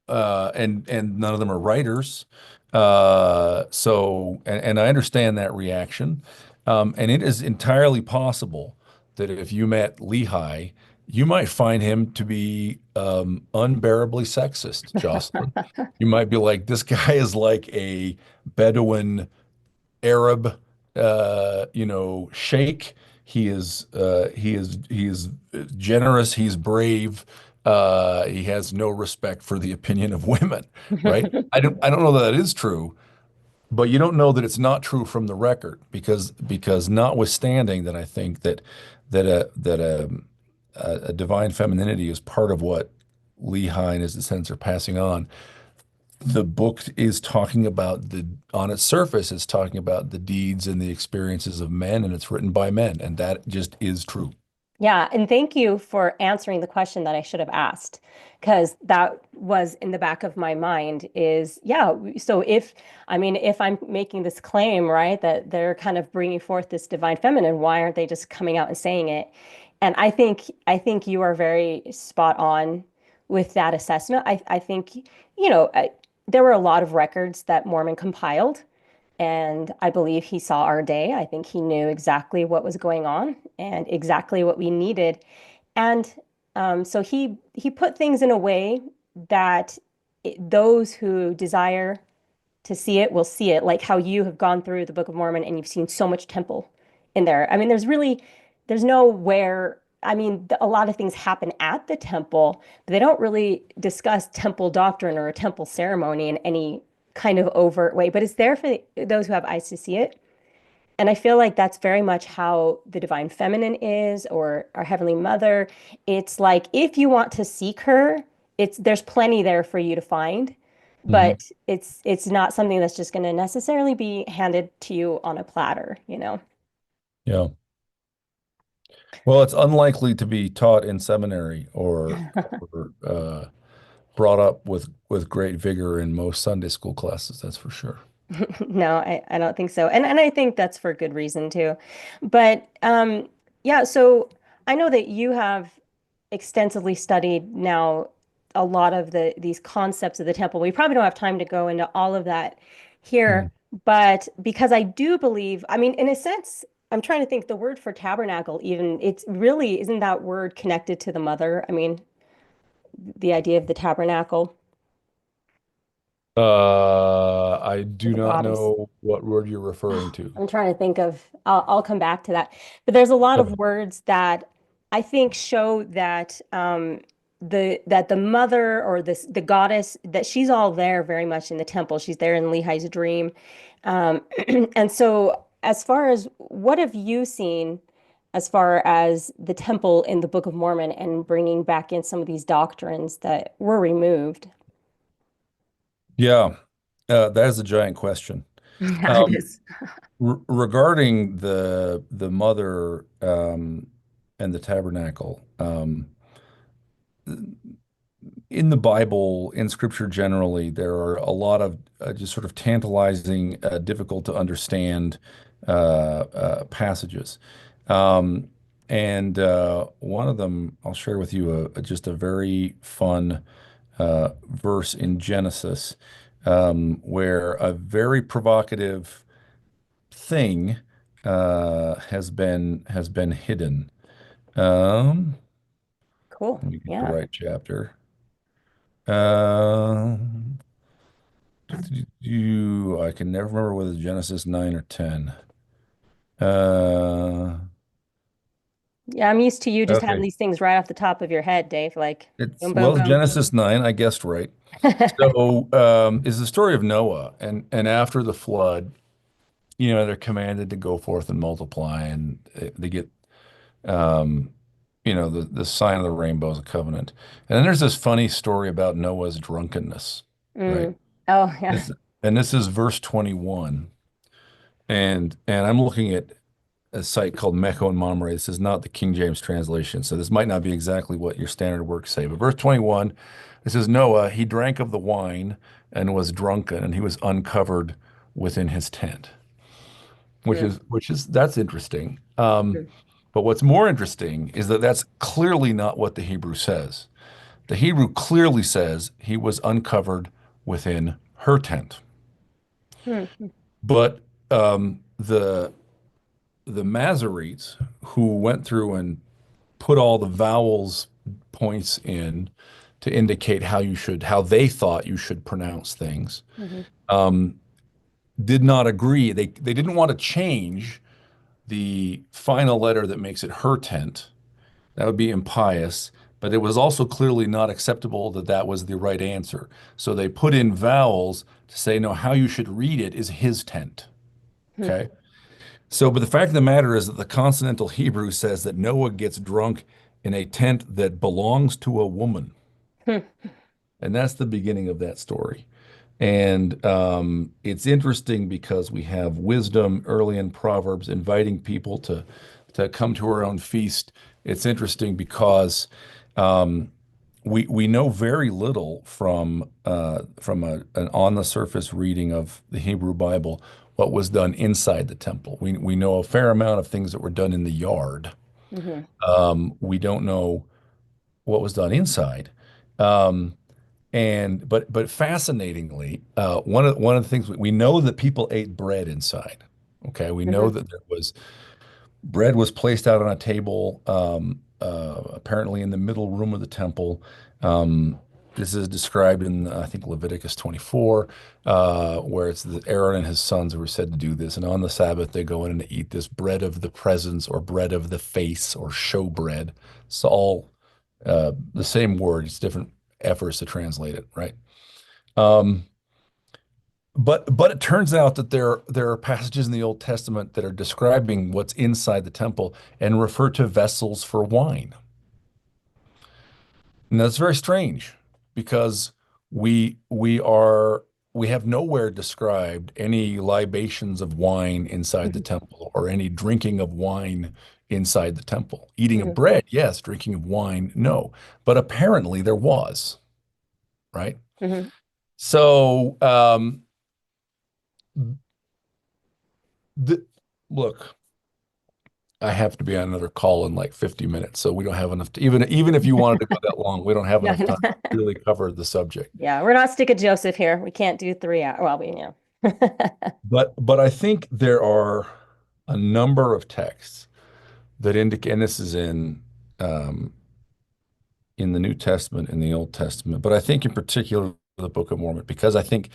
and none of them are writers. And I understand that reaction. And it is entirely possible that if you met Lehi, you might find him to be unbearably sexist, Jocelyn. You might be like, this guy is like a Bedouin Arab, sheikh. He is generous. He's brave. He has no respect for the opinion of women, right? I don't know that that is true, but you don't know that it's not true from the record because notwithstanding that I think that a divine femininity is part of what Lehi and his descendants are passing on. The book is talking about on its surface, it's talking about the deeds and the experiences of men, and it's written by men, and that just is true. Yeah, and thank you for answering the question that I should have asked, because that was in the back of my mind is, yeah, so I mean, if I'm making this claim, right, that they're kind of bringing forth this divine feminine, why aren't they just coming out and saying it? And I think you are very spot on with that assessment. I think, there were a lot of records that Mormon compiled. And I believe he saw our day. I think he knew exactly what was going on and exactly what we needed. And so he put things in a way that those who desire to see it will see it, like how you have gone through the Book of Mormon and you've seen so much temple in there. I mean, there's nowhere. I mean, a lot of things happen at the temple, but they don't really discuss temple doctrine or a temple ceremony in any kind of overt way. But it's there for those who have eyes to see it. And I feel like that's very much how the divine feminine is, or our heavenly mother. It's like if you want to seek her, there's plenty there for you to find, Hmm. but it's not something that's just going to necessarily be handed to you on a platter, you know. Yeah. Well, it's unlikely to be taught in seminary or brought up with great vigor in most Sunday school classes, that's for sure. No, I don't think so. And I think that's for good reason too. But yeah, so I know that you have extensively studied now a lot of these concepts of the temple. We probably don't have time to go into all of that here, Mhm. but because I do believe, I mean, in a sense, I'm trying to think the word for tabernacle, even it's really isn't that word connected to the mother? I mean, the idea of the tabernacle, I or do the not goddess. know what word you're referring to. I'm trying to think of, I'll come back to that. But there's a lot of Okay. words that I think show that that the mother or the goddess, that she's all there very much in the temple. She's there in Lehi's dream. Um, and so as far as what have you seen as far as the temple in the Book of Mormon and bringing back in some of these doctrines that were removed? Yeah, that is a giant question. Yeah, it Um, is. Regarding the mother and the tabernacle, in the Bible, in Scripture generally, there are a lot of just sort of tantalizing, difficult to understand passages. Um, and one of them, I'll share with you just a very fun verse in Genesis, where a very provocative thing has been hidden. Um, Cool. Let me get the Yeah. right chapter. Um, I can never remember whether it's Genesis 9 or 10. Uh, Yeah, I'm used to you just having okay. these things right off the top of your head, Dave. Like, boom, boom, It's boom. Genesis 9. I guessed right. So, is the story of Noah, and after the flood, they're commanded to go forth and multiply, and they get, um, the sign of the rainbow is a covenant. And then there's this funny story about Noah's drunkenness, right? Mm. Oh, yeah. This, and this is verse 21. And I'm looking at a site called Mecho and Mamre. This is not the King James translation, so this might not be exactly what your standard works say. But verse 21, it says, Noah, he drank of the wine and was drunken, and he was uncovered within his tent, Mm. that's interesting. Mm. But what's more interesting is that that's clearly not what the Hebrew says. The Hebrew clearly says he was uncovered within her tent. Mm. But the Masoretes who went through and put all the vowels points in to indicate how they thought you should pronounce things, Mhm. um, did not agree. They didn't want to change the final letter that makes it her tent. That would be impious. But it was also clearly not acceptable that that was the right answer. So they put in vowels to say, no, how you should read it is his tent. Mm. Okay. So, but the fact of the matter is that the consonantal Hebrew says that Noah gets drunk in a tent that belongs to a woman. Mm. And that's the beginning of that story. And it's interesting because we have wisdom early in Proverbs inviting people to come to our own feast. It's interesting because um, we know very little from an on the surface reading of the Hebrew Bible what was done inside the temple. We know a fair amount of things that were done in the yard. Mhm. We don't know what was done inside. Um, but fascinatingly, one of the things we know that people ate bread inside. Okay, we know Mhm. that bread was placed out on a table, apparently in the middle room of the temple. This is described in, I think, Leviticus 24, where it's Aaron and his sons who were said to do this. And on the Sabbath, they go in and eat this bread of the presence or bread of the face or show bread. It's all the same word, it's different efforts to translate it, right? Um, but it turns out that there are passages in the Old Testament that are describing what's inside the temple and refer to vessels for wine. And that's very strange because we have nowhere described any libations of wine inside the Mhm. temple or any drinking of wine inside the temple. Eating of Mhm. bread, yes. Drinking of wine, no. But apparently there was. right? Hmm. So, the, look, I have to be on another call in like 50 minutes, so we don't have enough to, even if you wanted to go that long, we don't have No, enough time to really cover the subject. yeah, we're not sticking Joseph here. We can't do 3 hours. Well, But I think there are a number of texts that indicate, and this is um, in the New Testament and the Old Testament, but I think in particular the Book of Mormon, because I think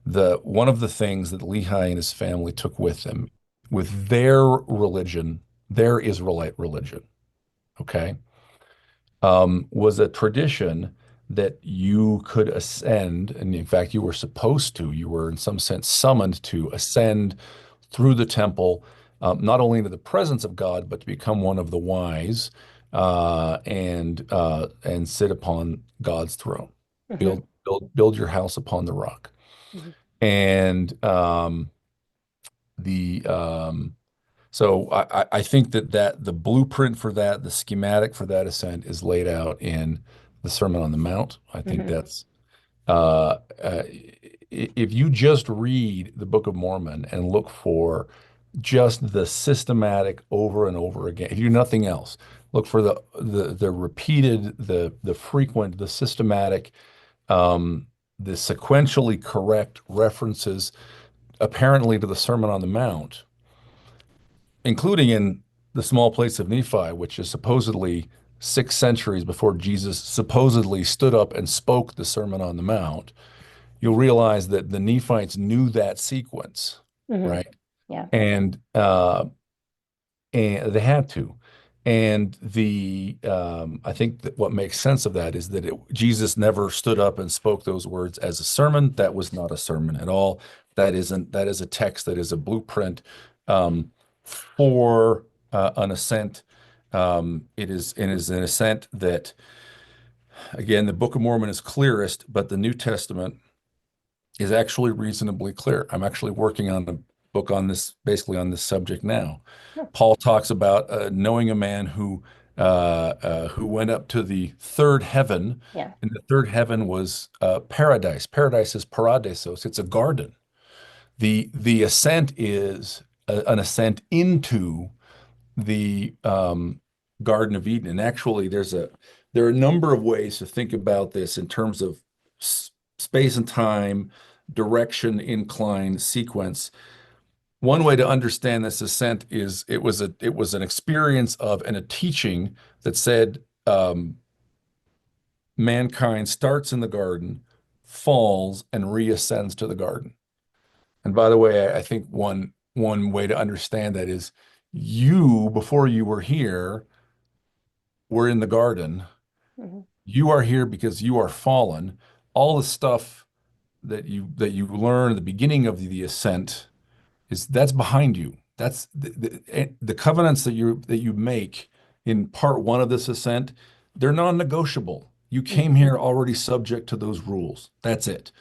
the one of the things that Lehi and his family took with them, with their religion, their Israelite religion, okay, was a tradition that you could ascend, and in fact, you were supposed to, you were in some sense summoned to ascend through the temple, not only into the presence of God, but to become one of the wise and sit upon God's throne. hmm Build your house upon the rock. hmm And the so I think that the blueprint for that, the schematic for that ascent is laid out in the Sermon on the Mount. I think hmm that's uh, uh, if you just read the Book of Mormon and look for just the systematic over and over again, if you do nothing else, look for the repeated, the frequent, the systematic, the sequentially correct references apparently to the Sermon on the Mount, including in the small place of Nephi, which is supposedly 6 centuries before Jesus supposedly stood up and spoke the Sermon on the Mount. You'll realize that the Nephites knew that sequence, hmm right? Yeah. And and they had to. And I think that what makes sense of that is that Jesus never stood up and spoke those words as a sermon. That was not a sermon at all. That is a text that is a blueprint for an ascent. It is an ascent that, again, the Book of Mormon is clearest, but the New Testament is actually reasonably clear. I'm actually working on a book on this, basically on this subject now. Oh, Paul talks about knowing a man who went up to the third heaven, yeah. and the third heaven was paradise. Paradise is paradisos. It's a garden. The ascent is an ascent into the Garden of Eden. And actually, there are a number of ways to think about this in terms of space and time, direction, incline, sequence. One way to understand this ascent is it was an experience of and a teaching that said mankind starts in the garden, falls, and reascends to the garden. And by the way, I think one way to understand that is you, before you were here, were in the garden. hmm You are here because you are fallen. All the stuff that you learn at the beginning of the ascent is that's behind you. That's the covenants that you make in part one of this ascent, they're non-negotiable. You hmm came here already subject to those rules. That's it.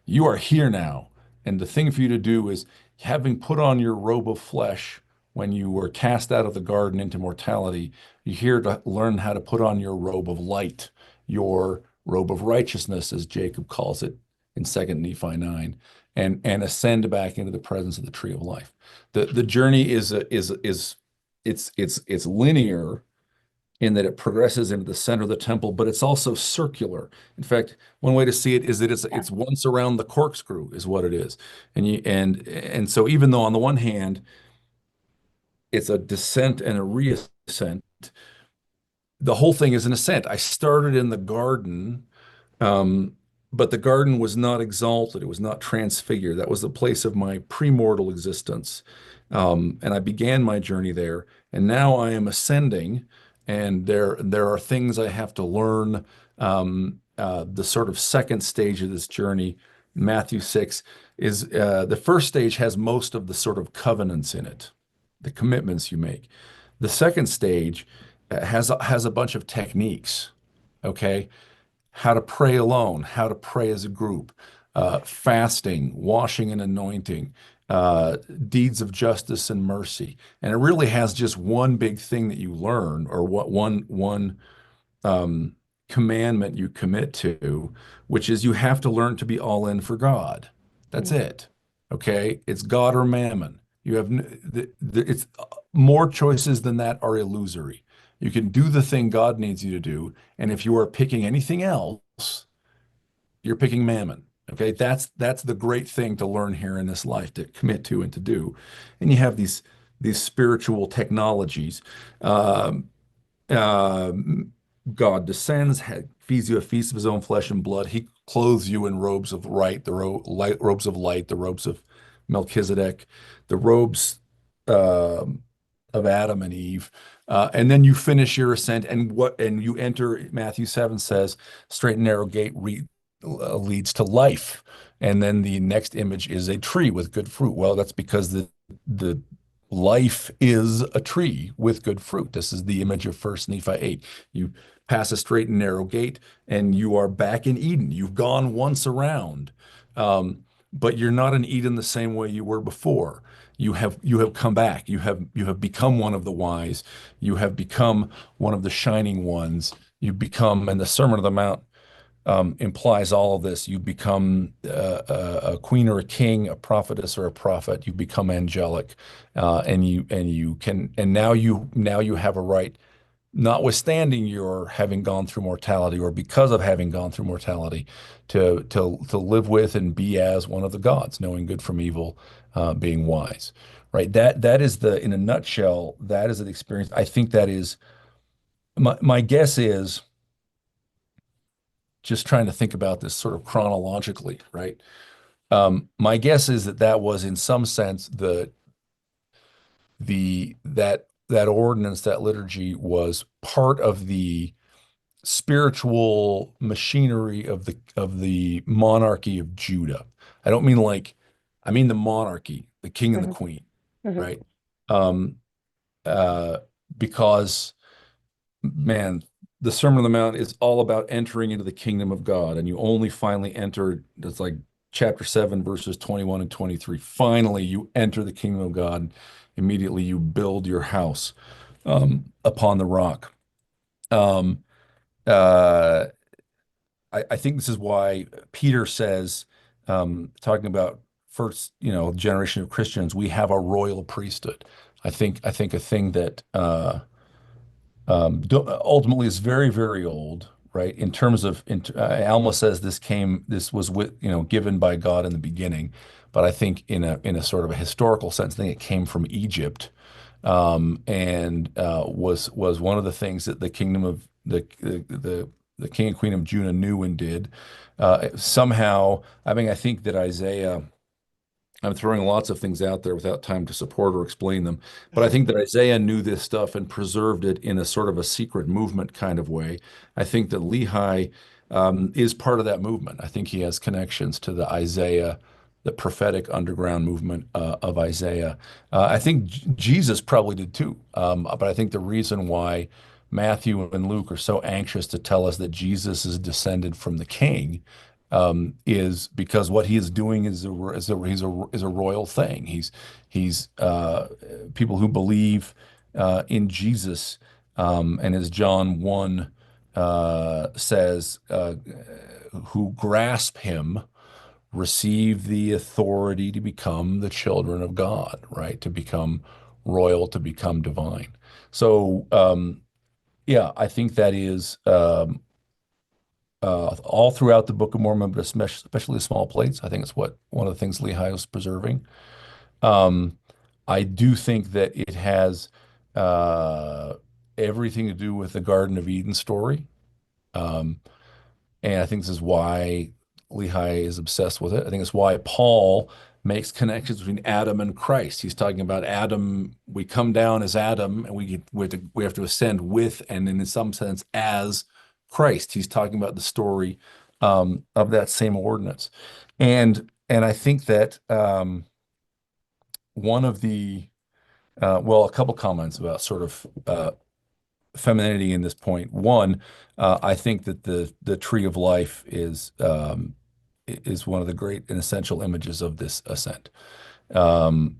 You are here now. And the thing for you to do is, having put on your robe of flesh when you were cast out of the garden into mortality, you're here to learn how to put on your robe of light, your robe of righteousness, as Jacob calls it in 2nd Nephi 9, and ascend back into the presence of the tree of life. The journey is it's linear in that it progresses into the center of the temple, but it's also circular. In fact, one way to see it is that Yeah. it's once around the corkscrew is what it is. And so even though on the one hand it's a descent and a reascent, the whole thing is an ascent. I started in the garden, um, but the garden was not exalted. It was not transfigured. That was the place of my premortal existence. And I began my journey there. And now I am ascending, and there are things I have to learn. The sort of second stage of this journey, Matthew 6, is the first stage has most of the sort of covenants in it, the commitments you make. The second stage has a bunch of techniques. Okay, how to pray alone, how to pray as a group, fasting, washing and anointing, deeds of justice and mercy. And it really has just one big thing that you learn, or what one commandment you commit to, which is you have to learn to be all in for God. That's Mhm. it. Okay? It's God or mammon. You have it's more choices than that are illusory. You can do the thing God needs you to do, and if you are picking anything else, you're picking mammon. Okay, that's the great thing to learn here in this life to commit to and to do. And you have these spiritual technologies. Um, um, God descends, feeds you a feast of his own flesh and blood. He clothes you in robes of right, the robes of light, the robes of Melchizedek, the robes um, of Adam and Eve. And then you finish your ascent, and you enter. Matthew 7 says, "Straight and narrow gate leads to life." And then the next image is a tree with good fruit. Well, that's because the life is a tree with good fruit. This is the image of First Nephi 8. You pass a straight and narrow gate, and you are back in Eden. You've gone once around, but you're not in Eden the same way you were before. You have come back. You have become one of the wise. You have become one of the shining ones. You become, and the Sermon on the Mount implies all of this. You become a queen or a king, a prophetess or a prophet. You become angelic, and now you have a right, notwithstanding your having gone through mortality or because of having gone through mortality, to live with and be as one of the gods, knowing good from evil, being wise. Right. That is in a nutshell. That is an experience. I think that is my guess is just trying to think about this sort of chronologically, right? My guess is that was in some sense that ordinance, that liturgy was part of the spiritual machinery of the monarchy of Judah. I don't mean I mean the monarchy, the king and the Mhm. queen, Mhm. right? Um, uh, because man, the Sermon on the Mount is all about entering into the kingdom of God, and you only finally enter. It's like chapter 7, verses 21 and 23. Finally, you enter the kingdom of God. Immediately, you build your house upon the rock. Um, uh, I think this is why Peter says, talking about first, generation of Christians, we have a royal priesthood. I think a thing that ultimately is very, very old, right? In terms of, Alma says this was given by God in the beginning, but I think in a sort of a historical sense, I think it came from Egypt, and was one of the things that the kingdom of the king and queen of Judah knew and did. Somehow, I mean, I think that Isaiah. I'm throwing lots of things out there without time to support or explain them. But I think that Isaiah knew this stuff and preserved it in a sort of a secret movement kind of way. I think that Lehi is part of that movement. I think he has connections to the prophetic underground movement of Isaiah. I think Jesus probably did too. But I think the reason why Matthew and Luke are so anxious to tell us that Jesus is descended from the king is because what he is doing is a royal thing. He's people who believe in Jesus, and as John 1 says, who grasp him receive the authority to become the children of God, right? To become royal, to become divine. So yeah, I think that is all throughout the Book of Mormon, but especially the small plates. I think it's one of the things Lehi was preserving. Um, I do think that it has uh, everything to do with the Garden of Eden story. Um, and I think this is why Lehi is obsessed with it. I think it's why Paul makes connections between Adam and Christ. He's talking about Adam. We come down as Adam, and we have to ascend with, and in some sense, as Christ. He's talking about the story of that same ordinance, and I think that one of the a couple comments about sort of femininity in this point. One, I think that the tree of life is one of the great and essential images of this ascent, and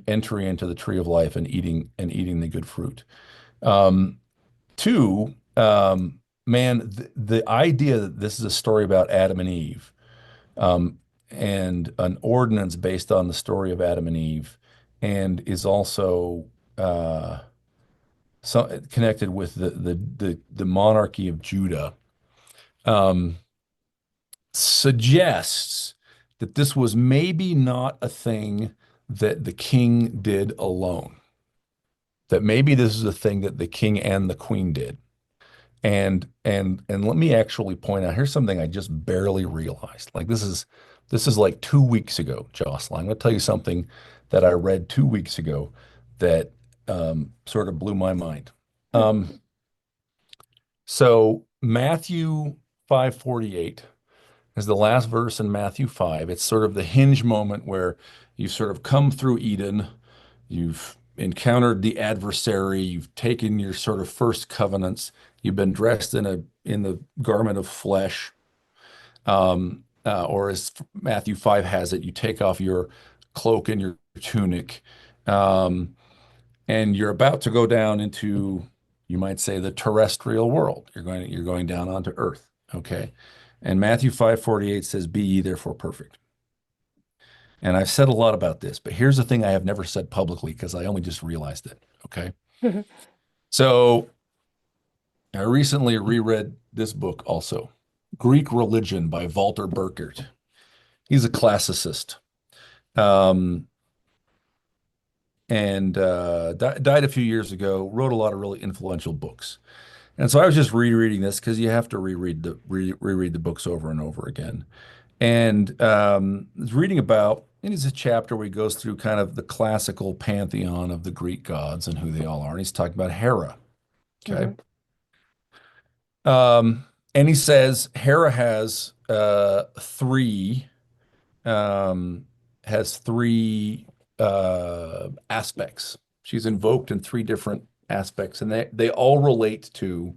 entry into the tree of life and eating the good fruit. Two, man, the idea that this is a story about Adam and Eve, um, and an ordinance based on the story of Adam and Eve, and is also uh, connected with the monarchy of Judah, um, suggests that this was maybe not a thing that the king did alone. That maybe this is a thing that the king and the queen did. And let me actually point out, here's something I just barely realized. Like this is like 2 weeks ago, Jocelyn. I'm going to tell you something that I read 2 weeks ago that sort of blew my mind. Hmm. Um, so Matthew 5:48 is the last verse in Matthew 5. It's sort of the hinge moment where you sort of come through Eden, you've encountered the adversary, you've taken your sort of first covenants, you've been dressed in the garment of flesh, or as Matthew 5 has it, you take off your cloak and your tunic, um, and you're about to go down into, you might say, the terrestrial world. You're going down onto earth. Okay. And Matthew 5:48 says, "Be ye therefore perfect." And I've said a lot about this, but here's the thing I have never said publicly because I only just realized it. Okay. So I recently reread this book also, Greek Religion by Walter Burkert. He's a classicist, um, and died a few years ago, wrote a lot of really influential books. And so I was just rereading this because you have to reread the books over and over again. And I was reading about, and it's a chapter where he goes through kind of the classical pantheon of the Greek gods and who they all are. And he's talking about Hera. Okay. Hmm. And he says Hera um, has three aspects. She's invoked in three different aspects, and they all relate to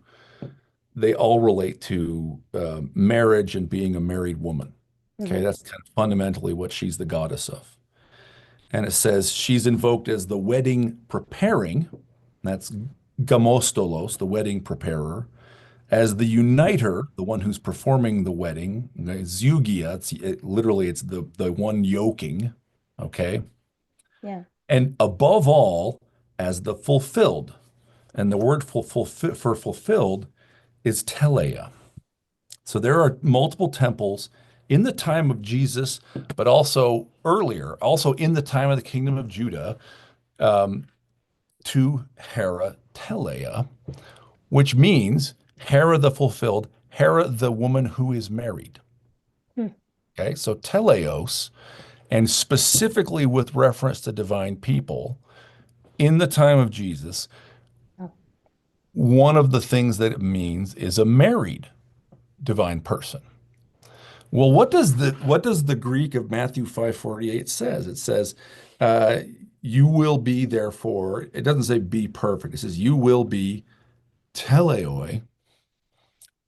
marriage and being a married woman. Okay, Hmm. that's kind of fundamentally what she's the goddess of. And it says she's invoked as the wedding preparing, that's gamostolos, the wedding preparer, as the uniter, the one who's performing the wedding, okay, zeugia, literally it's the one yoking, okay, Yeah. and above all, as the fulfilled. And the word for fulfilled is teleia. So there are multiple temples in the time of Jesus, but also earlier, also in the time of the kingdom of Judah, um, to Hera Teleia, which means Hera the fulfilled, Hera the woman who is married. Hmm. Okay, so teleos, and specifically with reference to divine people in the time of Jesus, Oh. one of the things that it means is a married divine person. Well, what does the Greek of Matthew 5:48 says? It says, uh, you will be therefore, it doesn't say be perfect. It says you will be teleioi,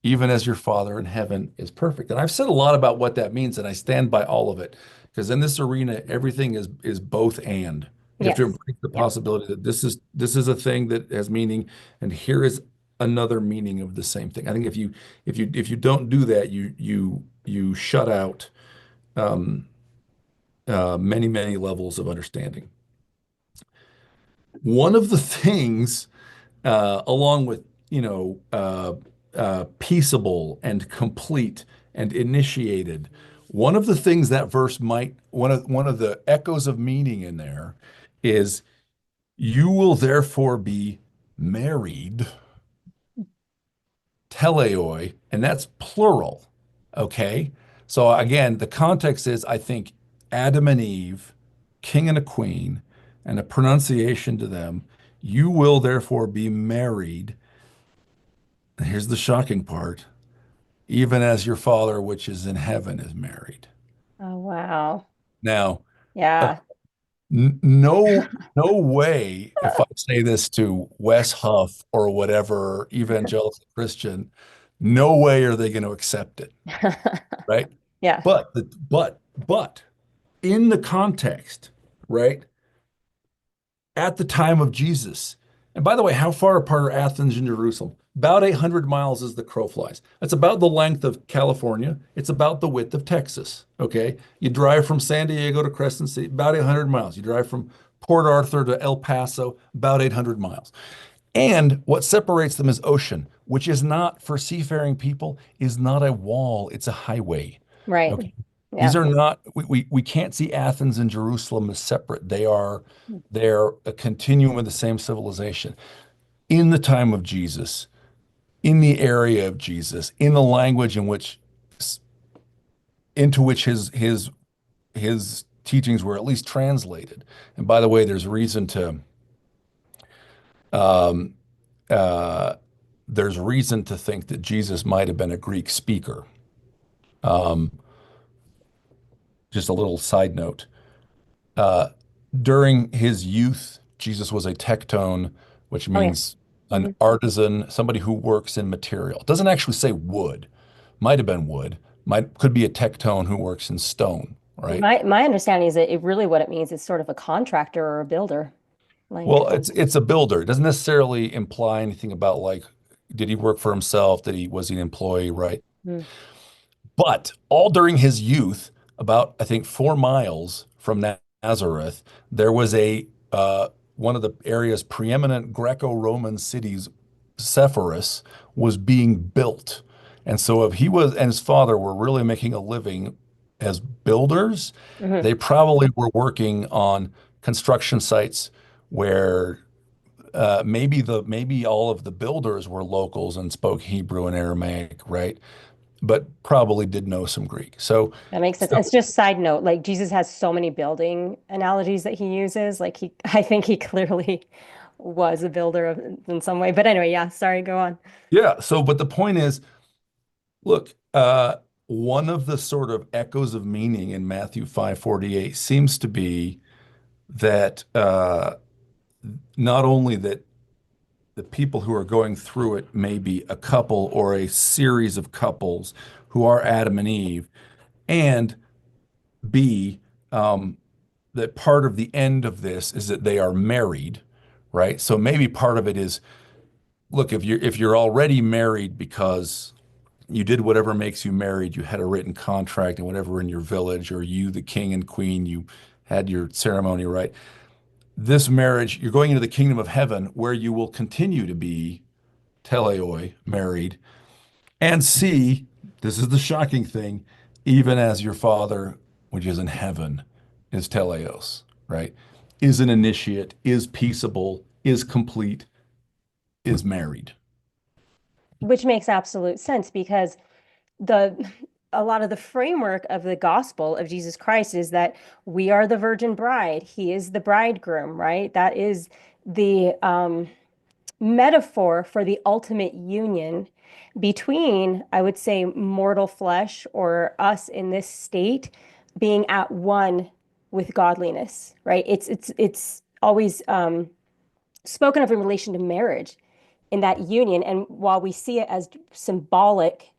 even as your Father in heaven is perfect. And I've said a lot about what that means, and I stand by all of it. Because in this arena, everything is both and. You have to Yes. embrace the Yeah. possibility that this is a thing that has meaning, and here is another meaning of the same thing. I think if you don't do that, you shut out um, many, many levels of understanding. One of the things, along with, peaceable and complete and initiated, one of the things that verse might, one of the echoes of meaning in there is you will therefore be married, teleioi, and that's plural. Okay. So again, the context is, I think, Adam and Eve, king and a queen, and a pronunciation to them. You will therefore be married. And here's the shocking part, even as your Father which is in heaven is married. Oh, wow. Now, uh, Yeah. no way if I say this to Wes Huff or whatever evangelical Christian, no way are they going to accept it, right? Yeah. But in the context, right? At the time of Jesus, And by the way, how far apart are Athens and Jerusalem? About 800 miles as the crow flies. That's about the length of California. It's about the width of Texas. Okay. You drive from San Diego to Crescent City, about 800 miles. You drive from Port Arthur to El Paso, about 800 miles. And what separates them is ocean, which is not for seafaring people, is not a wall, it's a highway. Right. Okay. These Yeah. are not, we can't see Athens and Jerusalem as separate. They're a continuum of the same civilization. In the time of Jesus, in the area of Jesus, in the language into which his teachings were at least translated. And by the way, um, uh, there's reason to think that Jesus might have been a Greek speaker. Um, just a little side note. Uh, During his youth, Jesus was a tectone, which Oh yeah. means an Mhm. artisan, somebody who works in material. It doesn't actually say wood. Might have been wood. Could be a tectone who works in stone, right? My understanding is that it really what it means is sort of a contractor or a builder. Like, Well, it's a builder. It doesn't necessarily imply anything about like, did he work for himself? Was he an employee, right? mm, But all during his youth, about I think 4 miles from Nazareth, there was a one of the area's preeminent Greco-Roman cities, Sepphoris, was being built. And so if he was and his father were really making a living as builders, mhm. they probably were working on construction sites where maybe all of the builders were locals and spoke Hebrew and Aramaic, right? But probably did know some Greek. That makes sense. So It's just side note, like Jesus has so many building analogies that he uses. Like I think he clearly was a builder in some way. But anyway, yeah, sorry, go on. yeah. But the point is, look, one of the sort of echoes of meaning in Matthew 5:48 seems to be that not only that the people who are going through it may be a couple or a series of couples who are Adam and Eve, and B, that part of the end of this is that they are married, right? So maybe part of it is, look, if you're already married because you did whatever makes you married, you had a written contract and whatever in your village, or you, the king and queen, you had your ceremony, right? This marriage, you're going into the kingdom of heaven where you will continue to be teleioi, married, and see, this is the shocking thing, even as your Father, which is in heaven, is teleios, right? Is an initiate, is peaceable, is complete, is married. Which makes absolute sense because the a lot of the framework of the gospel of Jesus Christ is that we are the virgin bride. He is the bridegroom, right? That is the metaphor for the ultimate union between, I would say, mortal flesh or us in this state being at one with godliness, right? It's always spoken of in relation to marriage in that union. And while we see it as symbolic,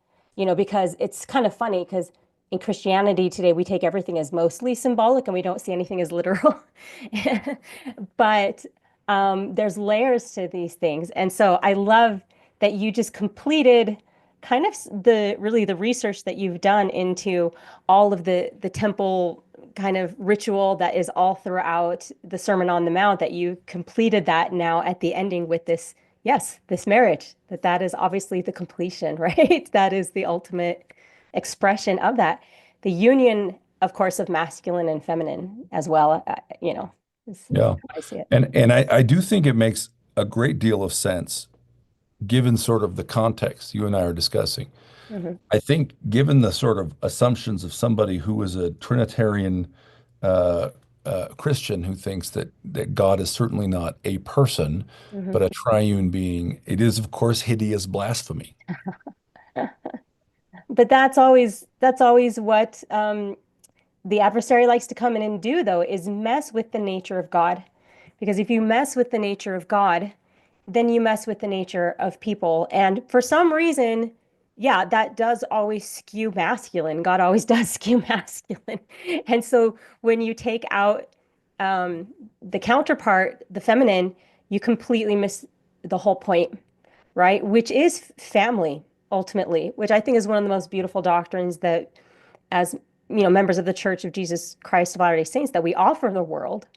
because it's kind of funny because in Christianity today, we take everything as mostly symbolic and we don't see anything as literal. But there's layers to these things. And so I love that you just completed kind of the research that you've done into all of the temple kind of ritual that is all throughout the Sermon on the Mount, that you completed that now at the ending with this, yes, this marriage, that is obviously the completion, right? That is the ultimate expression of that. The union, of course, of masculine and feminine as well, is Yeah. how I see it. And I do think it makes a great deal of sense given sort of the context you and I are discussing. Hmm. I think given the sort of assumptions of somebody who is a Trinitarian uh, Christian who thinks that God is certainly not a person, Hmm. but a triune being, it is of course hideous blasphemy. But that's always what the adversary likes to come in and do, though, is mess with the nature of God. Because if you mess with the nature of God, then you mess with the nature of people. And for some reason, yeah, that does always skew masculine. God always does skew masculine. And so when you take out the counterpart, the feminine, you completely miss the whole point, right? Which is family ultimately, which I think is one of the most beautiful doctrines that, as members of the Church of Jesus Christ of Latter-day Saints, that we offer the world.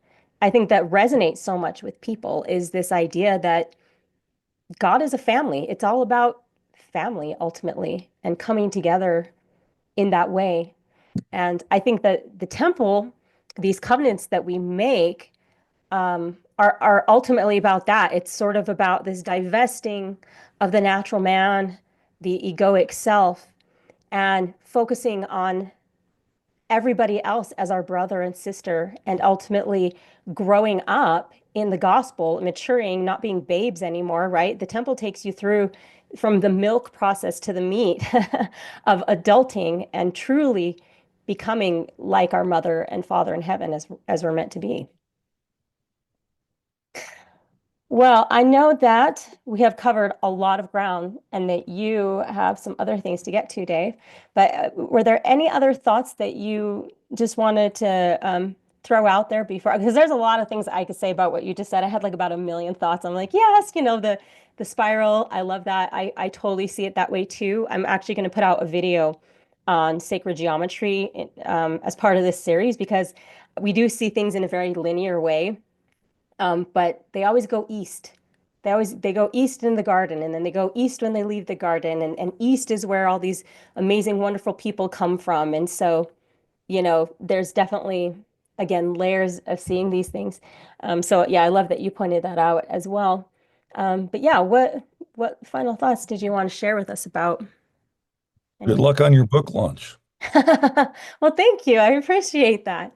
I think that resonates so much with people is this idea that God is a family. It's all about family ultimately and coming together in that way. And I think that the temple, these covenants that we make, are ultimately about that. It's sort of about this divesting of the natural man, the egoic self, and focusing on everybody else as our brother and sister, and ultimately growing up in the gospel, maturing, not being babes anymore, right? The temple takes you through from the milk process to the meat of adulting and truly becoming like our mother and father in heaven as we're meant to be. Well, I know that we have covered a lot of ground and that you have some other things to get to, Dave. But were there any other thoughts that you just wanted to throw out there before? Because there's a lot of things I could say about what you just said. I had like about a million thoughts. I'm like, yes, the spiral. I love that. I totally see it that way too. I'm actually going to put out a video on sacred geometry as part of this series because we do see things in a very linear way, but they always go east. They go east in the garden, and then they go east when they leave the garden, and east is where all these amazing, wonderful people come from. And so, there's definitely, again, layers of seeing these things. So yeah, I love that you pointed that out as well. But yeah, what final thoughts did you want to share with us about Good any? luck on your book launch. Well, thank you. I appreciate that.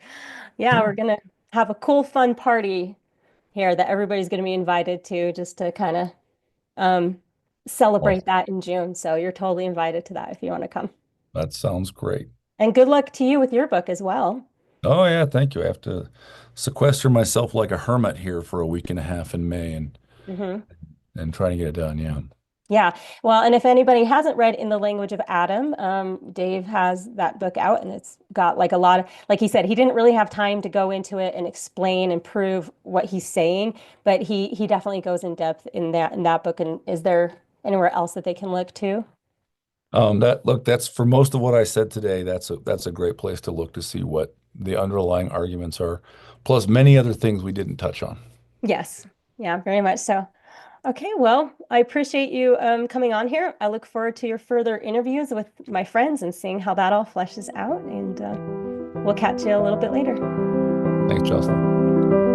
Yeah, Sure. we're gonna have a cool, fun party here that everybody's going to be invited to just to kind of um, Well, celebrate that in June. So you're totally invited to that if you want to come. that sounds great. And good luck to you with your book as well. Oh yeah, thank you. I have to sequester myself like a hermit here for a week and a half in May Hmm. and try to get it done. Yeah. Yeah. Well, and if anybody hasn't read In the Language of Adam, Dave has that book out and it's got like a lot of, like he said, he didn't really have time to go into it and explain and prove what he's saying, but he definitely goes in depth in that book. And is there anywhere else that they can look to? That's for most of what I said today. That's a great place to look to see what the underlying arguments are, plus many other things we didn't touch on. Yes. Yeah, very much so. Okay, well, I appreciate you coming on here. I look forward to your further interviews with my friends and seeing how that all fleshes out. And we'll catch you a little bit later. Thanks, Jocelyn.